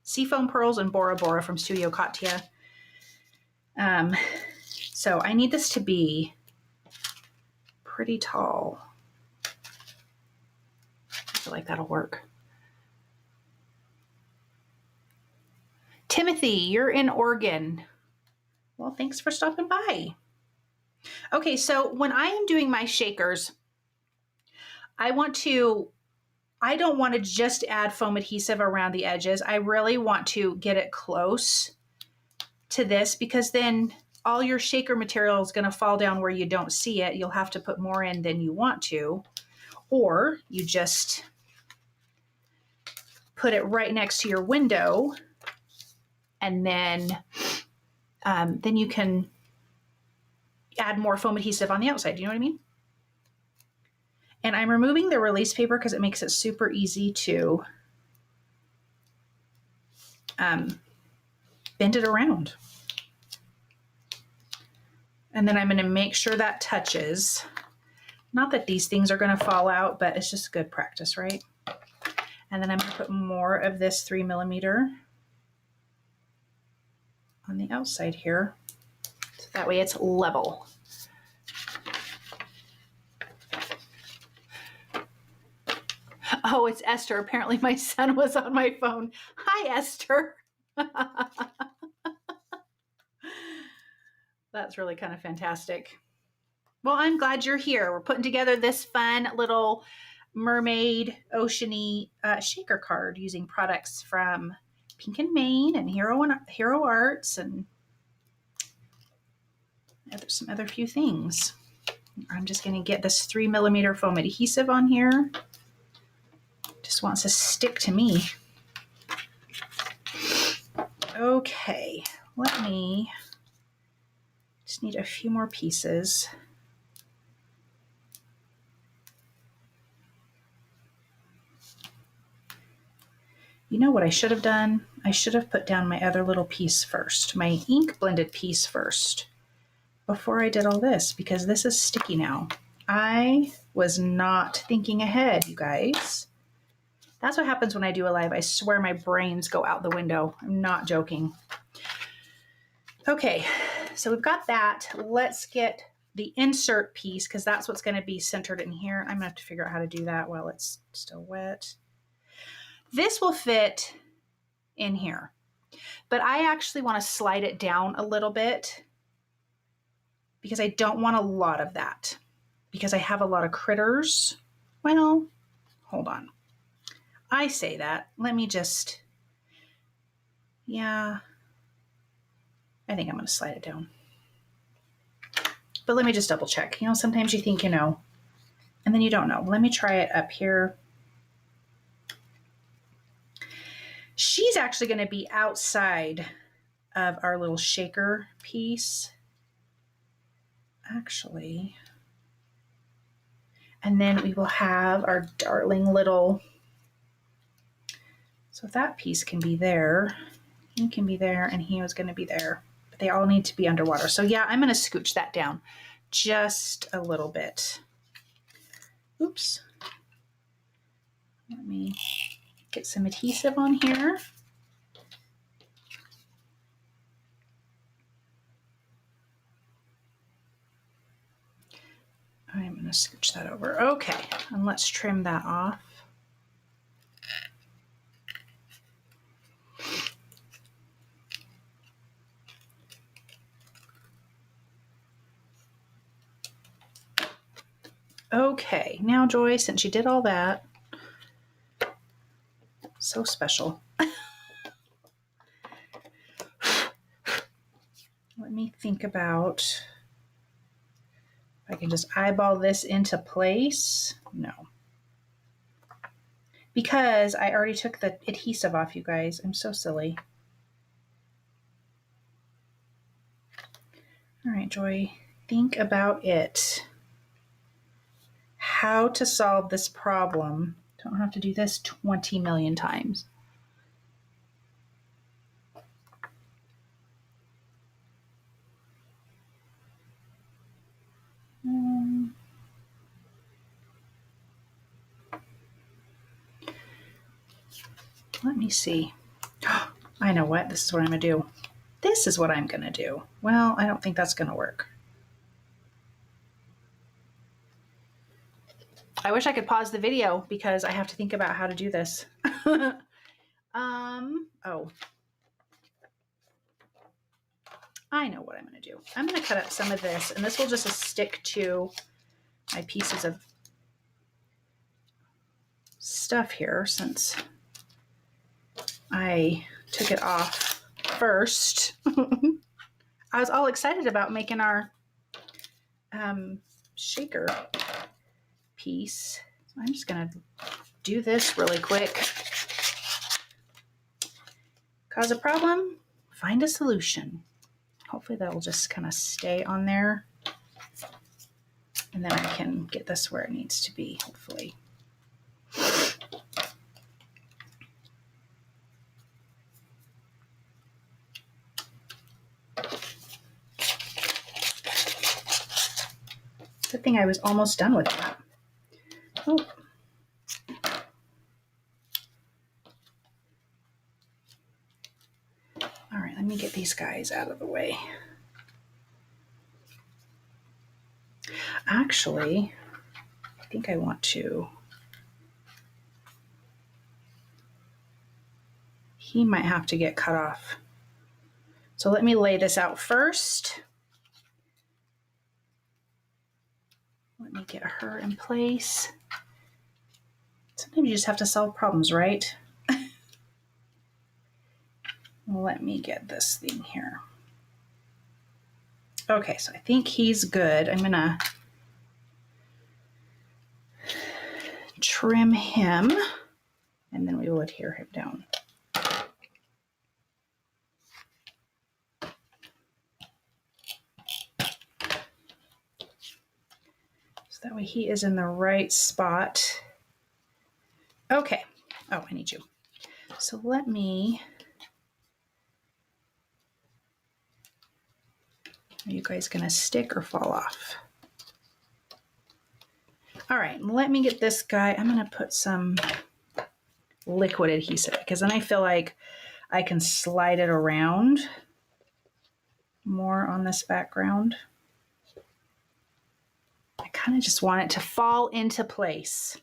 A: Seafoam pearls and Bora Bora from Studio Katya. So I need this to be pretty tall. I feel like that'll work. Timothy, you're in Oregon. Well, thanks for stopping by. Okay, so when I am doing my shakers, I don't want to just add foam adhesive around the edges. I really want to get it close to this because then all your shaker material is going to fall down where you don't see it. You'll have to put more in than you want to, or you just put it right next to your window, and then you can add more foam adhesive on the outside. Do you know what I mean? And I'm removing the release paper because it makes it super easy to bend it around. And then I'm going to make sure that touches. Not that these things are going to fall out, but it's just good practice, right? And then I'm going to put more of this 3mm on the outside here. So that way it's level. Oh, it's Esther. Apparently my son was on my phone. Hi, Esther. That's really kind of fantastic. Well, I'm glad you're here. We're putting together this fun little mermaid oceany shaker card using products from Pink and Maine and Hero Arts and some other few things. I'm just going to get this 3mm foam adhesive on here. Just wants to stick to me. Okay, just need a few more pieces. You know what I should have done? I should have put down my other little piece first, my ink blended piece first, before I did all this, because this is sticky now. I was not thinking ahead, you guys. That's what happens when I do a live. I swear my brains go out the window. I'm not joking. Okay, so we've got that. Let's get the insert piece because that's what's going to be centered in here. I'm going to have to figure out how to do that while it's still wet. This will fit in here, but I actually want to slide it down a little bit because I don't want a lot of that because I have a lot of critters. Well, hold on. I say that. Let me just, yeah, I think I'm going to slide it down. But let me just double check. You know, sometimes you think you know, and then you don't know. Let me try it up here. She's actually going to be outside of our little shaker piece. Actually. And then we will have our darling little, so that piece can be there. He can be there, and he was going to be there. But they all need to be underwater. So yeah, I'm going to scooch that down just a little bit. Oops. Let me get some adhesive on here. I'm going to scooch that over. Okay, and let's trim that off. Okay, now Joy, since you did all that, so special. Let me think about if I can just eyeball this into place. No. Because I already took the adhesive off, you guys. I'm so silly. All right, Joy, think about it. How to solve this problem. Don't have to do this 20 million times. Let me see. I know what. This is what I'm going to do. This is what I'm going to do. Well, I don't think that's going to work. I wish I could pause the video because I have to think about how to do this. Oh. I know what I'm going to do. I'm going to cut up some of this, and this will just stick to my pieces of stuff here since I took it off first. I was all excited about making our shaker piece. So I'm just going to do this really quick. Cause a problem, find a solution. Hopefully that'll just kind of stay on there. And then I can get this where it needs to be, hopefully. Good thing I was almost done with that. Oh. All right, let me get these guys out of the way. Actually, I think I want to. He might have to get cut off. So let me lay this out first. Let me get her in place. Sometimes you just have to solve problems, right? Let me get this thing here. Okay, so I think he's good. I'm gonna trim him, and then we will adhere him down. So that way he is in the right spot. Okay. Oh, I need you. So let me. Are you guys gonna stick or fall off? All right, let me get this guy. I'm gonna put some liquid adhesive because then I feel like I can slide it around more on this background. I kind of just want it to fall into place.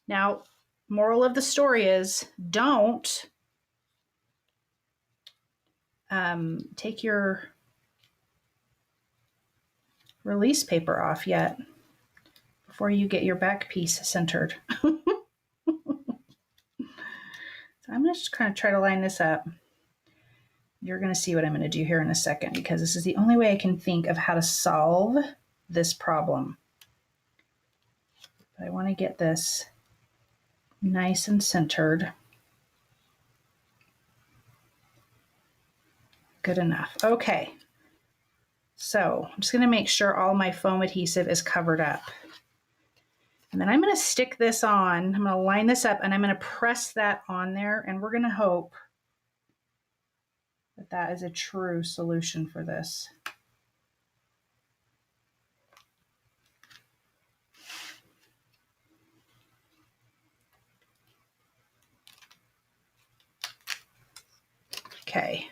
A: Now, moral of the story is don't take your release paper off yet before you get your back piece centered. So I'm going to just kind of try to line this up. You're going to see what I'm going to do here in a second, because this is the only way I can think of how to solve this problem. But I want to get this nice and centered. Good enough. Okay. So I'm just going to make sure all my foam adhesive is covered up. And then I'm going to stick this on. I'm going to line this up and I'm going to press that on there, and we're going to hope that that is a true solution for this. Okay,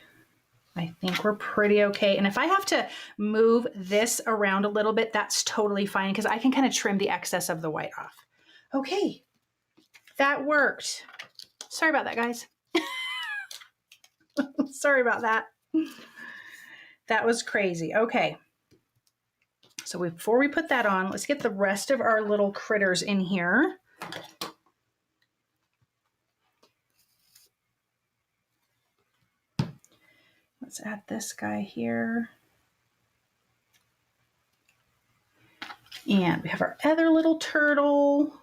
A: I think we're pretty okay. And if I have to move this around a little bit, that's totally fine, because I can kind of trim the excess of the white off. Okay, that worked. Sorry about that, guys. Sorry about that. That was crazy. Okay. So before we put that on, let's get the rest of our little critters in here. Let's add this guy here. And we have our other little turtle.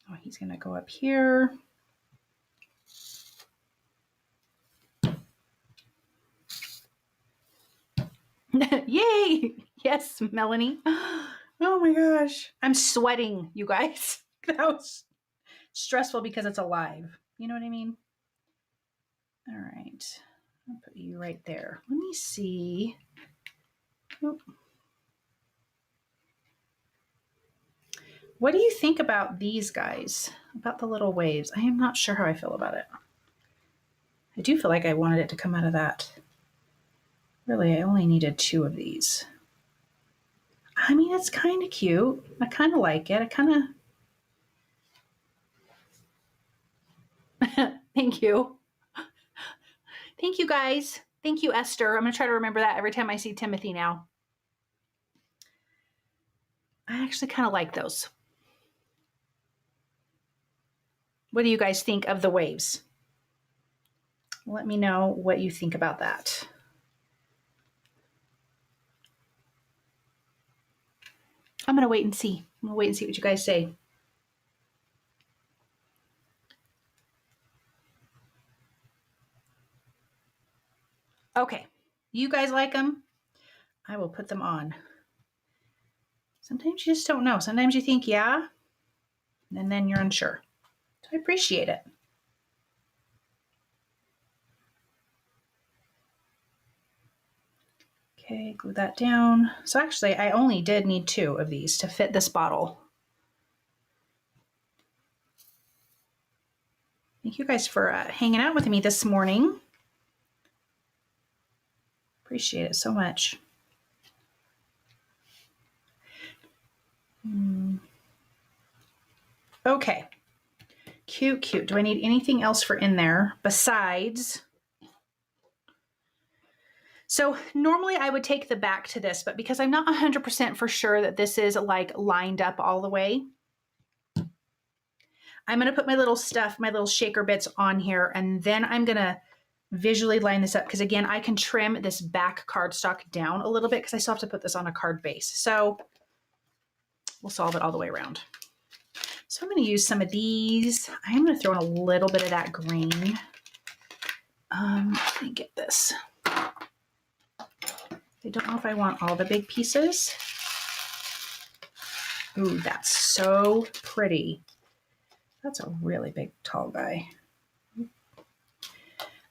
A: Oh, he's going to go up here. Yay! Yes, Melanie. Oh my gosh. I'm sweating, you guys. That was stressful because it's alive. You know what I mean? All right. I'll put you right there. Let me see. Oh. What do you think about these guys? About the little waves? I am not sure how I feel about it. I do feel like I wanted it to come out of that. Really, I only needed 2 of these. I mean, it's kind of cute. I kind of like it. I kind of... Thank you. Thank you, guys. Thank you, Esther. I'm going to try to remember that every time I see Timothy now. I actually kind of like those. What do you guys think of the waves? Let me know what you think about that. I'm going to wait and see. I'm going to wait and see what you guys say. Okay. You guys like them? I will put them on. Sometimes you just don't know. Sometimes you think, yeah, and then you're unsure. So I appreciate it. Okay, glue that down. So actually, I only did need 2 of these to fit this bottle. Thank you guys for hanging out with me this morning. Appreciate it so much. Okay, cute, cute. Do I need anything else for in there besides? So normally I would take the back to this, but because I'm not 100% for sure that this is like lined up all the way, I'm going to put my little stuff, my little shaker bits on here, and then I'm going to visually line this up, because again, I can trim this back cardstock down a little bit because I still have to put this on a card base. So we'll solve it all the way around. So I'm going to use some of these. I am going to throw in a little bit of that green. Let me get this. I don't know if I want all the big pieces. Ooh, that's so pretty. That's a really big, tall guy.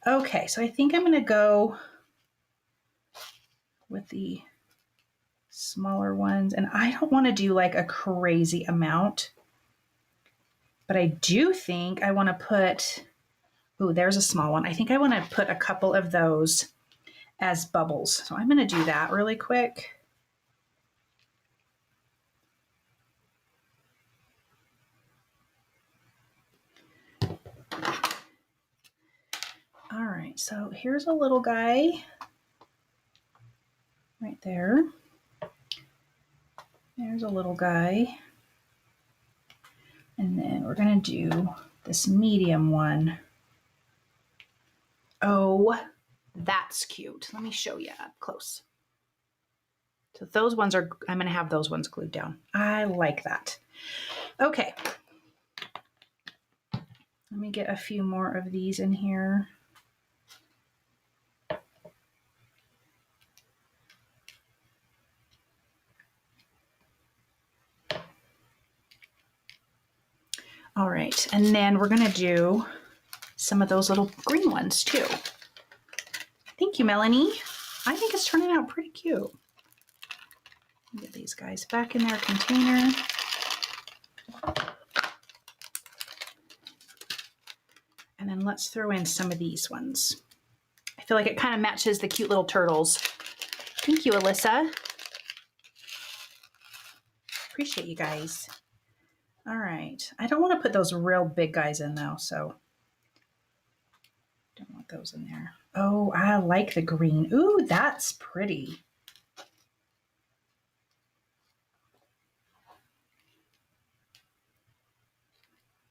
A: Okay, so I think I'm going to go with the smaller ones. And I don't want to do like a crazy amount, but I do think I want to put, ooh, there's a small one. I think I want to put a couple of those as bubbles. So I'm going to do that really quick. All right, so here's a little guy right there. There's a little guy. And then we're going to do this medium one. Oh, that's cute. Let me show you up close. So those ones are, I'm going to have those ones glued down. I like that. Okay. Let me get a few more of these in here. All right, and then we're gonna do some of those little green ones too. Thank you, Melanie. I think it's turning out pretty cute. Get these guys back in their container. And then let's throw in some of these ones. I feel like it kind of matches the cute little turtles. Thank you, Alyssa. Appreciate you guys. All right, I don't want to put those real big guys in though, so don't want those in there. Oh, I like the green. Ooh, that's pretty.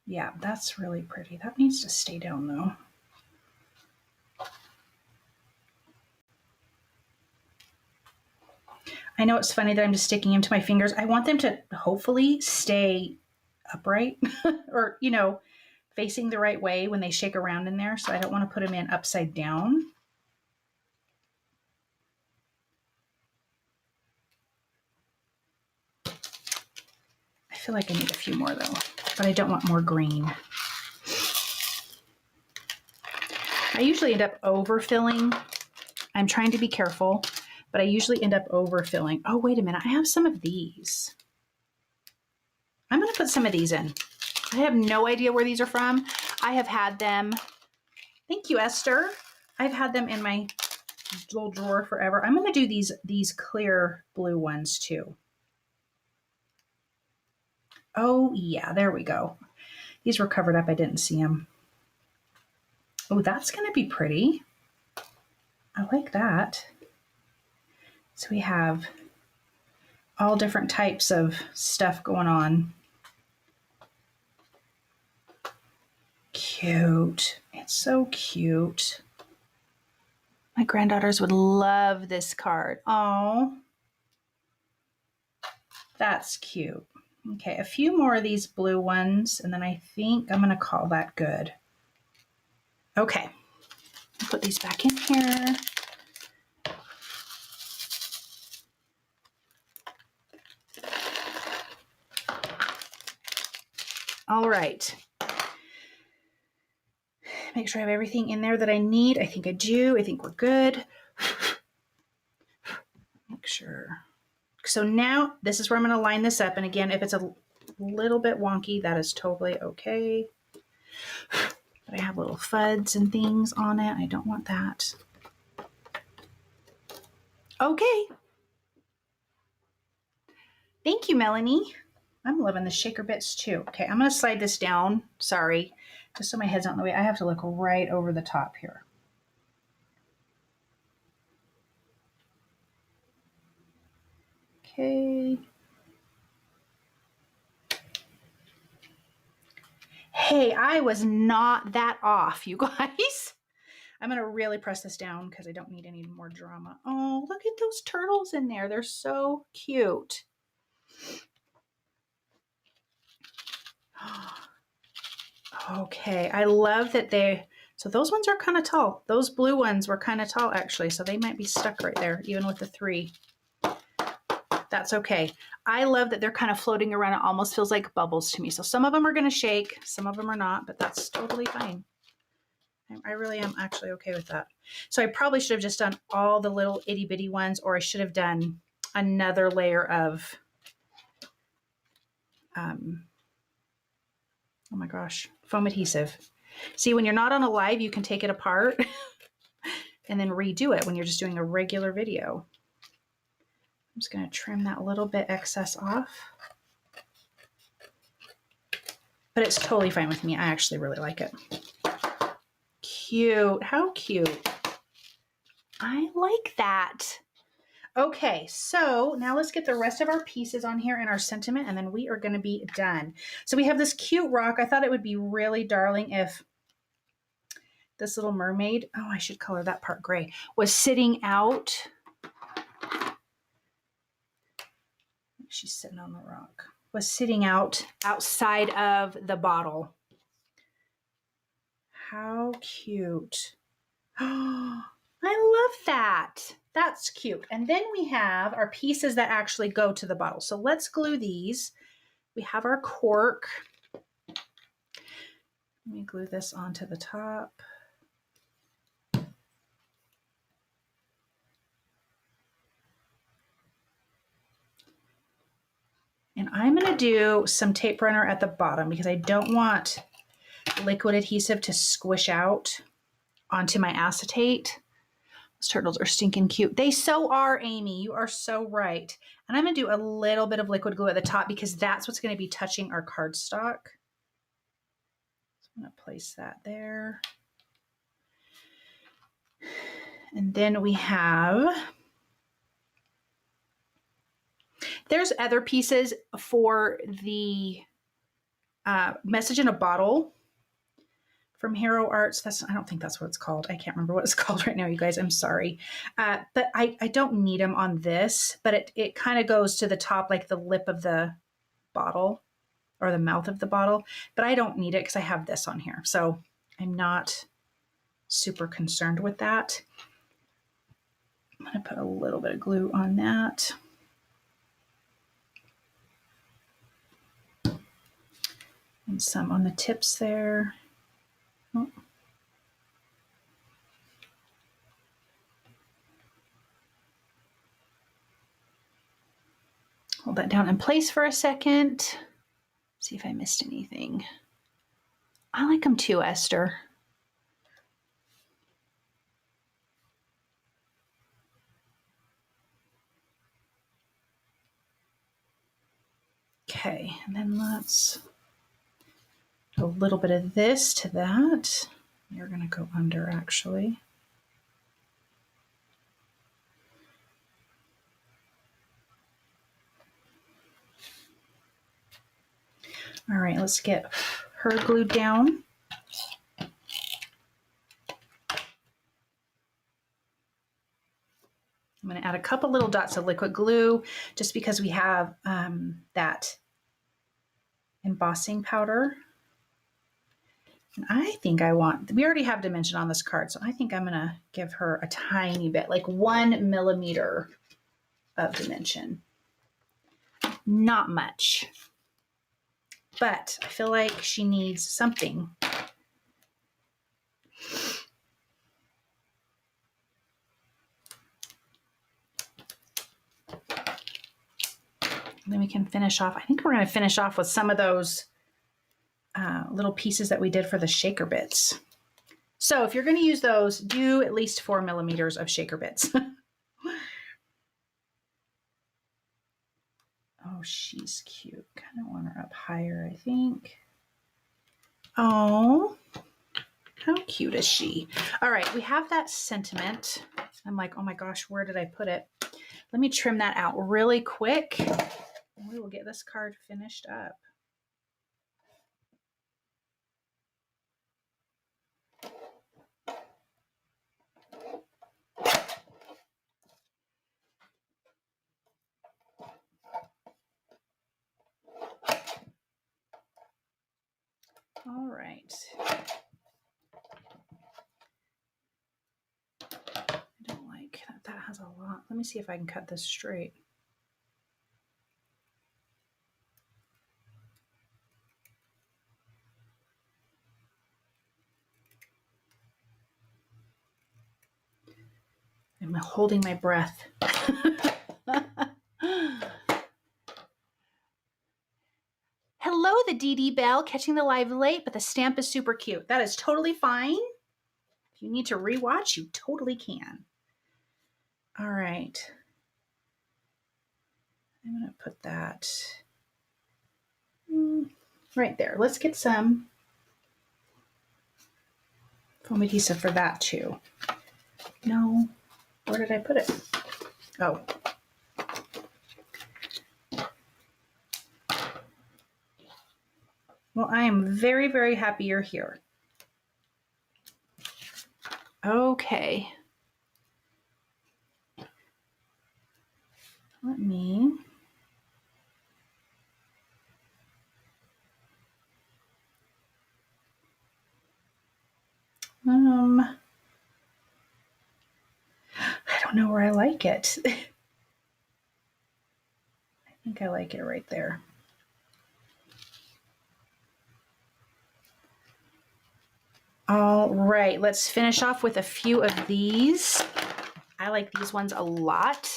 A: Yeah, that's really pretty. That needs to stay down though. I know it's funny that I'm just sticking them to my fingers. I want them to hopefully stay upright or, you know, facing the right way when they shake around in there. So I don't want to put them in upside down. I feel like I need a few more though, but I don't want more green. I usually end up overfilling. I'm trying to be careful, but I usually end up overfilling. Oh, wait a minute. I have some of these. I'm going to put some of these in. I have no idea where these are from. I have had them. Thank you, Esther. I've had them in my little drawer forever. I'm going to do these clear blue ones too. Oh, yeah, there we go. These were covered up. I didn't see them. Oh, that's going to be pretty. I like that. So we have all different types of stuff going on. Cute. It's so cute. My granddaughters would love this card. Oh, that's cute. Okay, a few more of these blue ones, and then I think I'm going to call that good. Okay, I'll put these back in here. All right. Make sure I have everything in there that I need. I think I do. I think we're good. Make sure. So now this is where I'm going to line this up. And again, if it's a little bit wonky, that is totally okay. But I have little fuds and things on it. I don't want that. Okay. Thank you, Melanie. I'm loving the shaker bits too. Okay, I'm going to slide this down. Sorry. Just so my head's not in the way. I have to look right over the top here. Okay. Hey, I was not that off, you guys. I'm going to really press this down because I don't need any more drama. Oh, look at those turtles in there. They're so cute. Okay, I love that so those ones are kind of tall. Those blue ones were kind of tall actually, so they might be stuck right there, even with the 3. That's okay. I love that they're kind of floating around. It almost feels like bubbles to me. So some of them are going to shake, some of them are not, but that's totally fine. I really am actually okay with that. So I probably should have just done all the little itty bitty ones, or I should have done another layer of, oh my gosh, foam adhesive. See, when you're not on a live, you can take it apart and then redo it when you're just doing a regular video. I'm just going to trim that little bit excess off. But it's totally fine with me. I actually really like it. Cute. How cute. I like that. Okay, so now let's get the rest of our pieces on here and our sentiment, and then we are going to be done. So we have this cute rock. I thought it would be really darling if this little mermaid, oh, I should color that part gray, was sitting out. She's sitting on the rock. Was sitting outside of the bottle. How cute. Oh, I love that. That's cute. And then we have our pieces that actually go to the bottle. So let's glue these. We have our cork. Let me glue this onto the top. And I'm going to do some tape runner at the bottom because I don't want liquid adhesive to squish out onto my acetate. Those turtles are stinking cute. They so are, Amy. You are so right. And I'm going to do a little bit of liquid glue at the top because that's what's going to be touching our cardstock. So I'm going to place that there. And then we have, there's other pieces for the message in a bottle from Hero Arts. I don't think that's what it's called. I can't remember what it's called right now, you guys. I'm sorry. But I don't need them on this, but it kind of goes to the top, like the lip of the bottle or the mouth of the bottle. But I don't need it because I have this on here. So I'm not super concerned with that. I'm going to put a little bit of glue on that. And some on the tips there. Oh. Hold that down in place for a second. See if I missed anything. I like them too, Esther. Okay, and then let's do a little bit of this to that. You're going to go under, actually. All right, let's get her glued down. I'm going to add a couple little dots of liquid glue just because we have that embossing powder. And I think we already have dimension on this card, so I think I'm going to give her a tiny bit, like 1 millimeter of dimension. Not much, but I feel like she needs something. And then we can finish off. I think we're going to finish off with some of those little pieces that we did for the shaker bits. So if you're going to use those, do at least 4 millimeters of shaker bits. Oh, she's cute. Kind of want her up higher, I think. Oh, how cute is she? All right, we have that sentiment. I'm like, oh my gosh, where did I put it? Let me trim that out really quick. And we will get this card finished up. All right. I don't like that. That has a lot. Let me see if I can cut this straight. I'm holding my breath. Hello, the DD Bell, catching the live late, but the stamp is super cute. That is totally fine. If you need to rewatch, you totally can. All right. I'm going to put that right there. Let's get some foam adhesive for that too. No, where did I put it? Oh. Well, I am very, very happy you're here. Okay. Let me... I don't know where I like it. I think I like it right there. All right, let's finish off with a few of these. I like these ones a lot.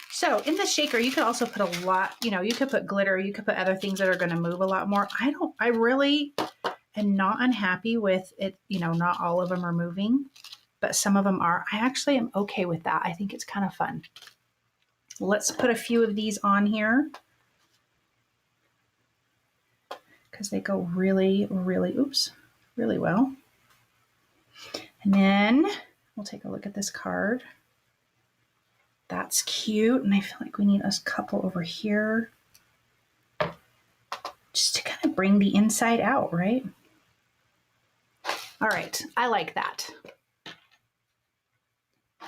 A: So in the shaker, you could also put a lot, you know, you could put glitter, you could put other things that are going to move a lot more. I really am not unhappy with it. You know, not all of them are moving, but some of them are. I actually am okay with that. I think it's kind of fun. Let's put a few of these on here because they go really, really, really well. And then we'll take a look at this card. That's cute. And I feel like we need a couple over here just to kind of bring the inside out, right? All right, I like that. A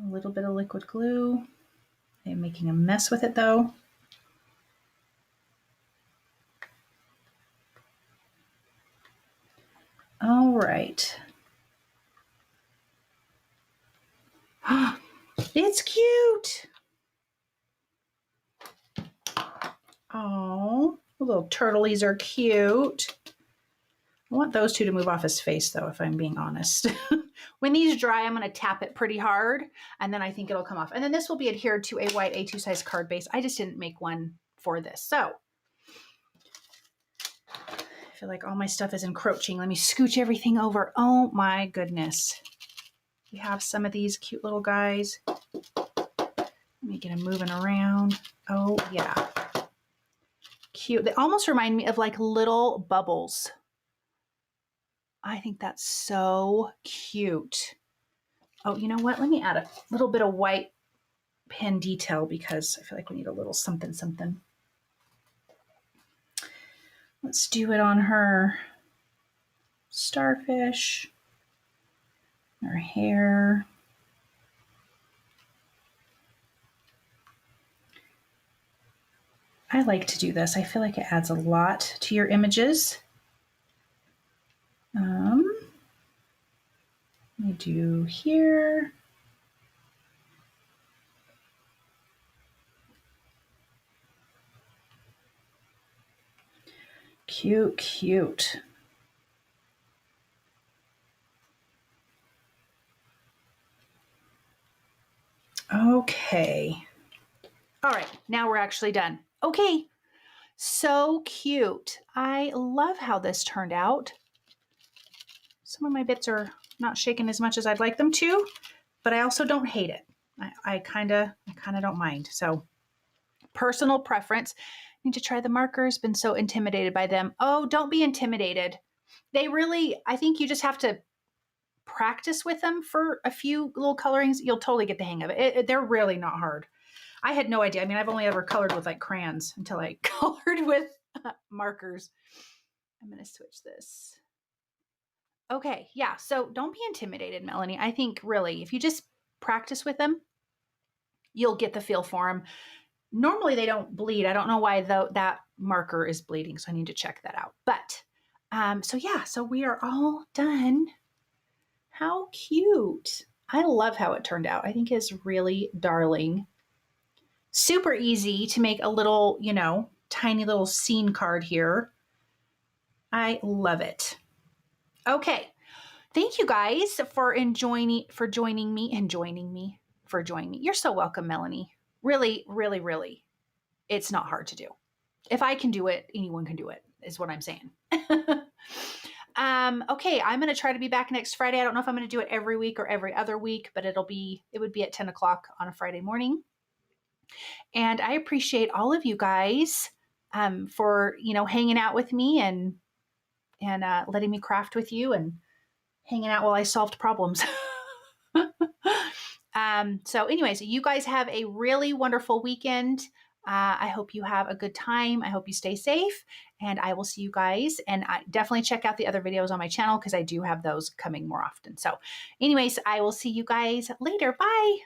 A: little bit of liquid glue. I'm making a mess with it though. All right. It's cute. Oh, the little turtlies are cute. I want those two to move off his face though, if I'm being honest. When these dry, I'm going to tap it pretty hard and then I think it'll come off. And then this will be adhered to a white A2 size card base. I just didn't make one for this. So I feel like all my stuff is encroaching. Let me scooch everything over. Oh my goodness. We have some of these cute little guys. Let me get them moving around. Oh yeah. Cute. They almost remind me of like little bubbles. I think that's so cute. Oh, you know what? Let me add a little bit of white pen detail because I feel like we need a little something, something. Let's do it on her starfish, her hair. I like to do this. I feel like it adds a lot to your images. Let me do here. Cute, cute. Okay. All right, now we're actually done. Okay, so cute. I love how this turned out. Some of my bits are not shaking as much as I'd like them to, but I also don't hate it. I kind of don't mind. So personal preference. Need to try the markers. Been so intimidated by them. Oh, don't be intimidated. They really, I think you just have to practice with them for a few little colorings. You'll totally get the hang of it. They're really not hard. I had no idea. I mean, I've only ever colored with like crayons until I colored with markers. I'm going to switch this. Okay, yeah, so don't be intimidated, Melanie. I think really, if you just practice with them, you'll get the feel for them. Normally they don't bleed. I don't know why that marker is bleeding, so I need to check that out. But, so yeah, so we are all done. How cute. I love how it turned out. I think it's really darling. Super easy to make a little, you know, tiny little scene card here. I love it. Okay. Thank you guys for joining me. You're so welcome, Melanie. Really, really, really. It's not hard to do. If I can do it, anyone can do it, is what I'm saying. Okay, I'm going to try to be back next Friday. I don't know if I'm going to do it every week or every other week, but it would be at 10 o'clock on a Friday morning. And I appreciate all of you guys for, you know, hanging out with me and and letting me craft with you and hanging out while I solved problems. So anyways, you guys have a really wonderful weekend. I hope you have a good time. I hope you stay safe, and I will see you guys. And I definitely check out the other videos on my channel because I do have those coming more often. So anyways, I will see you guys later. Bye.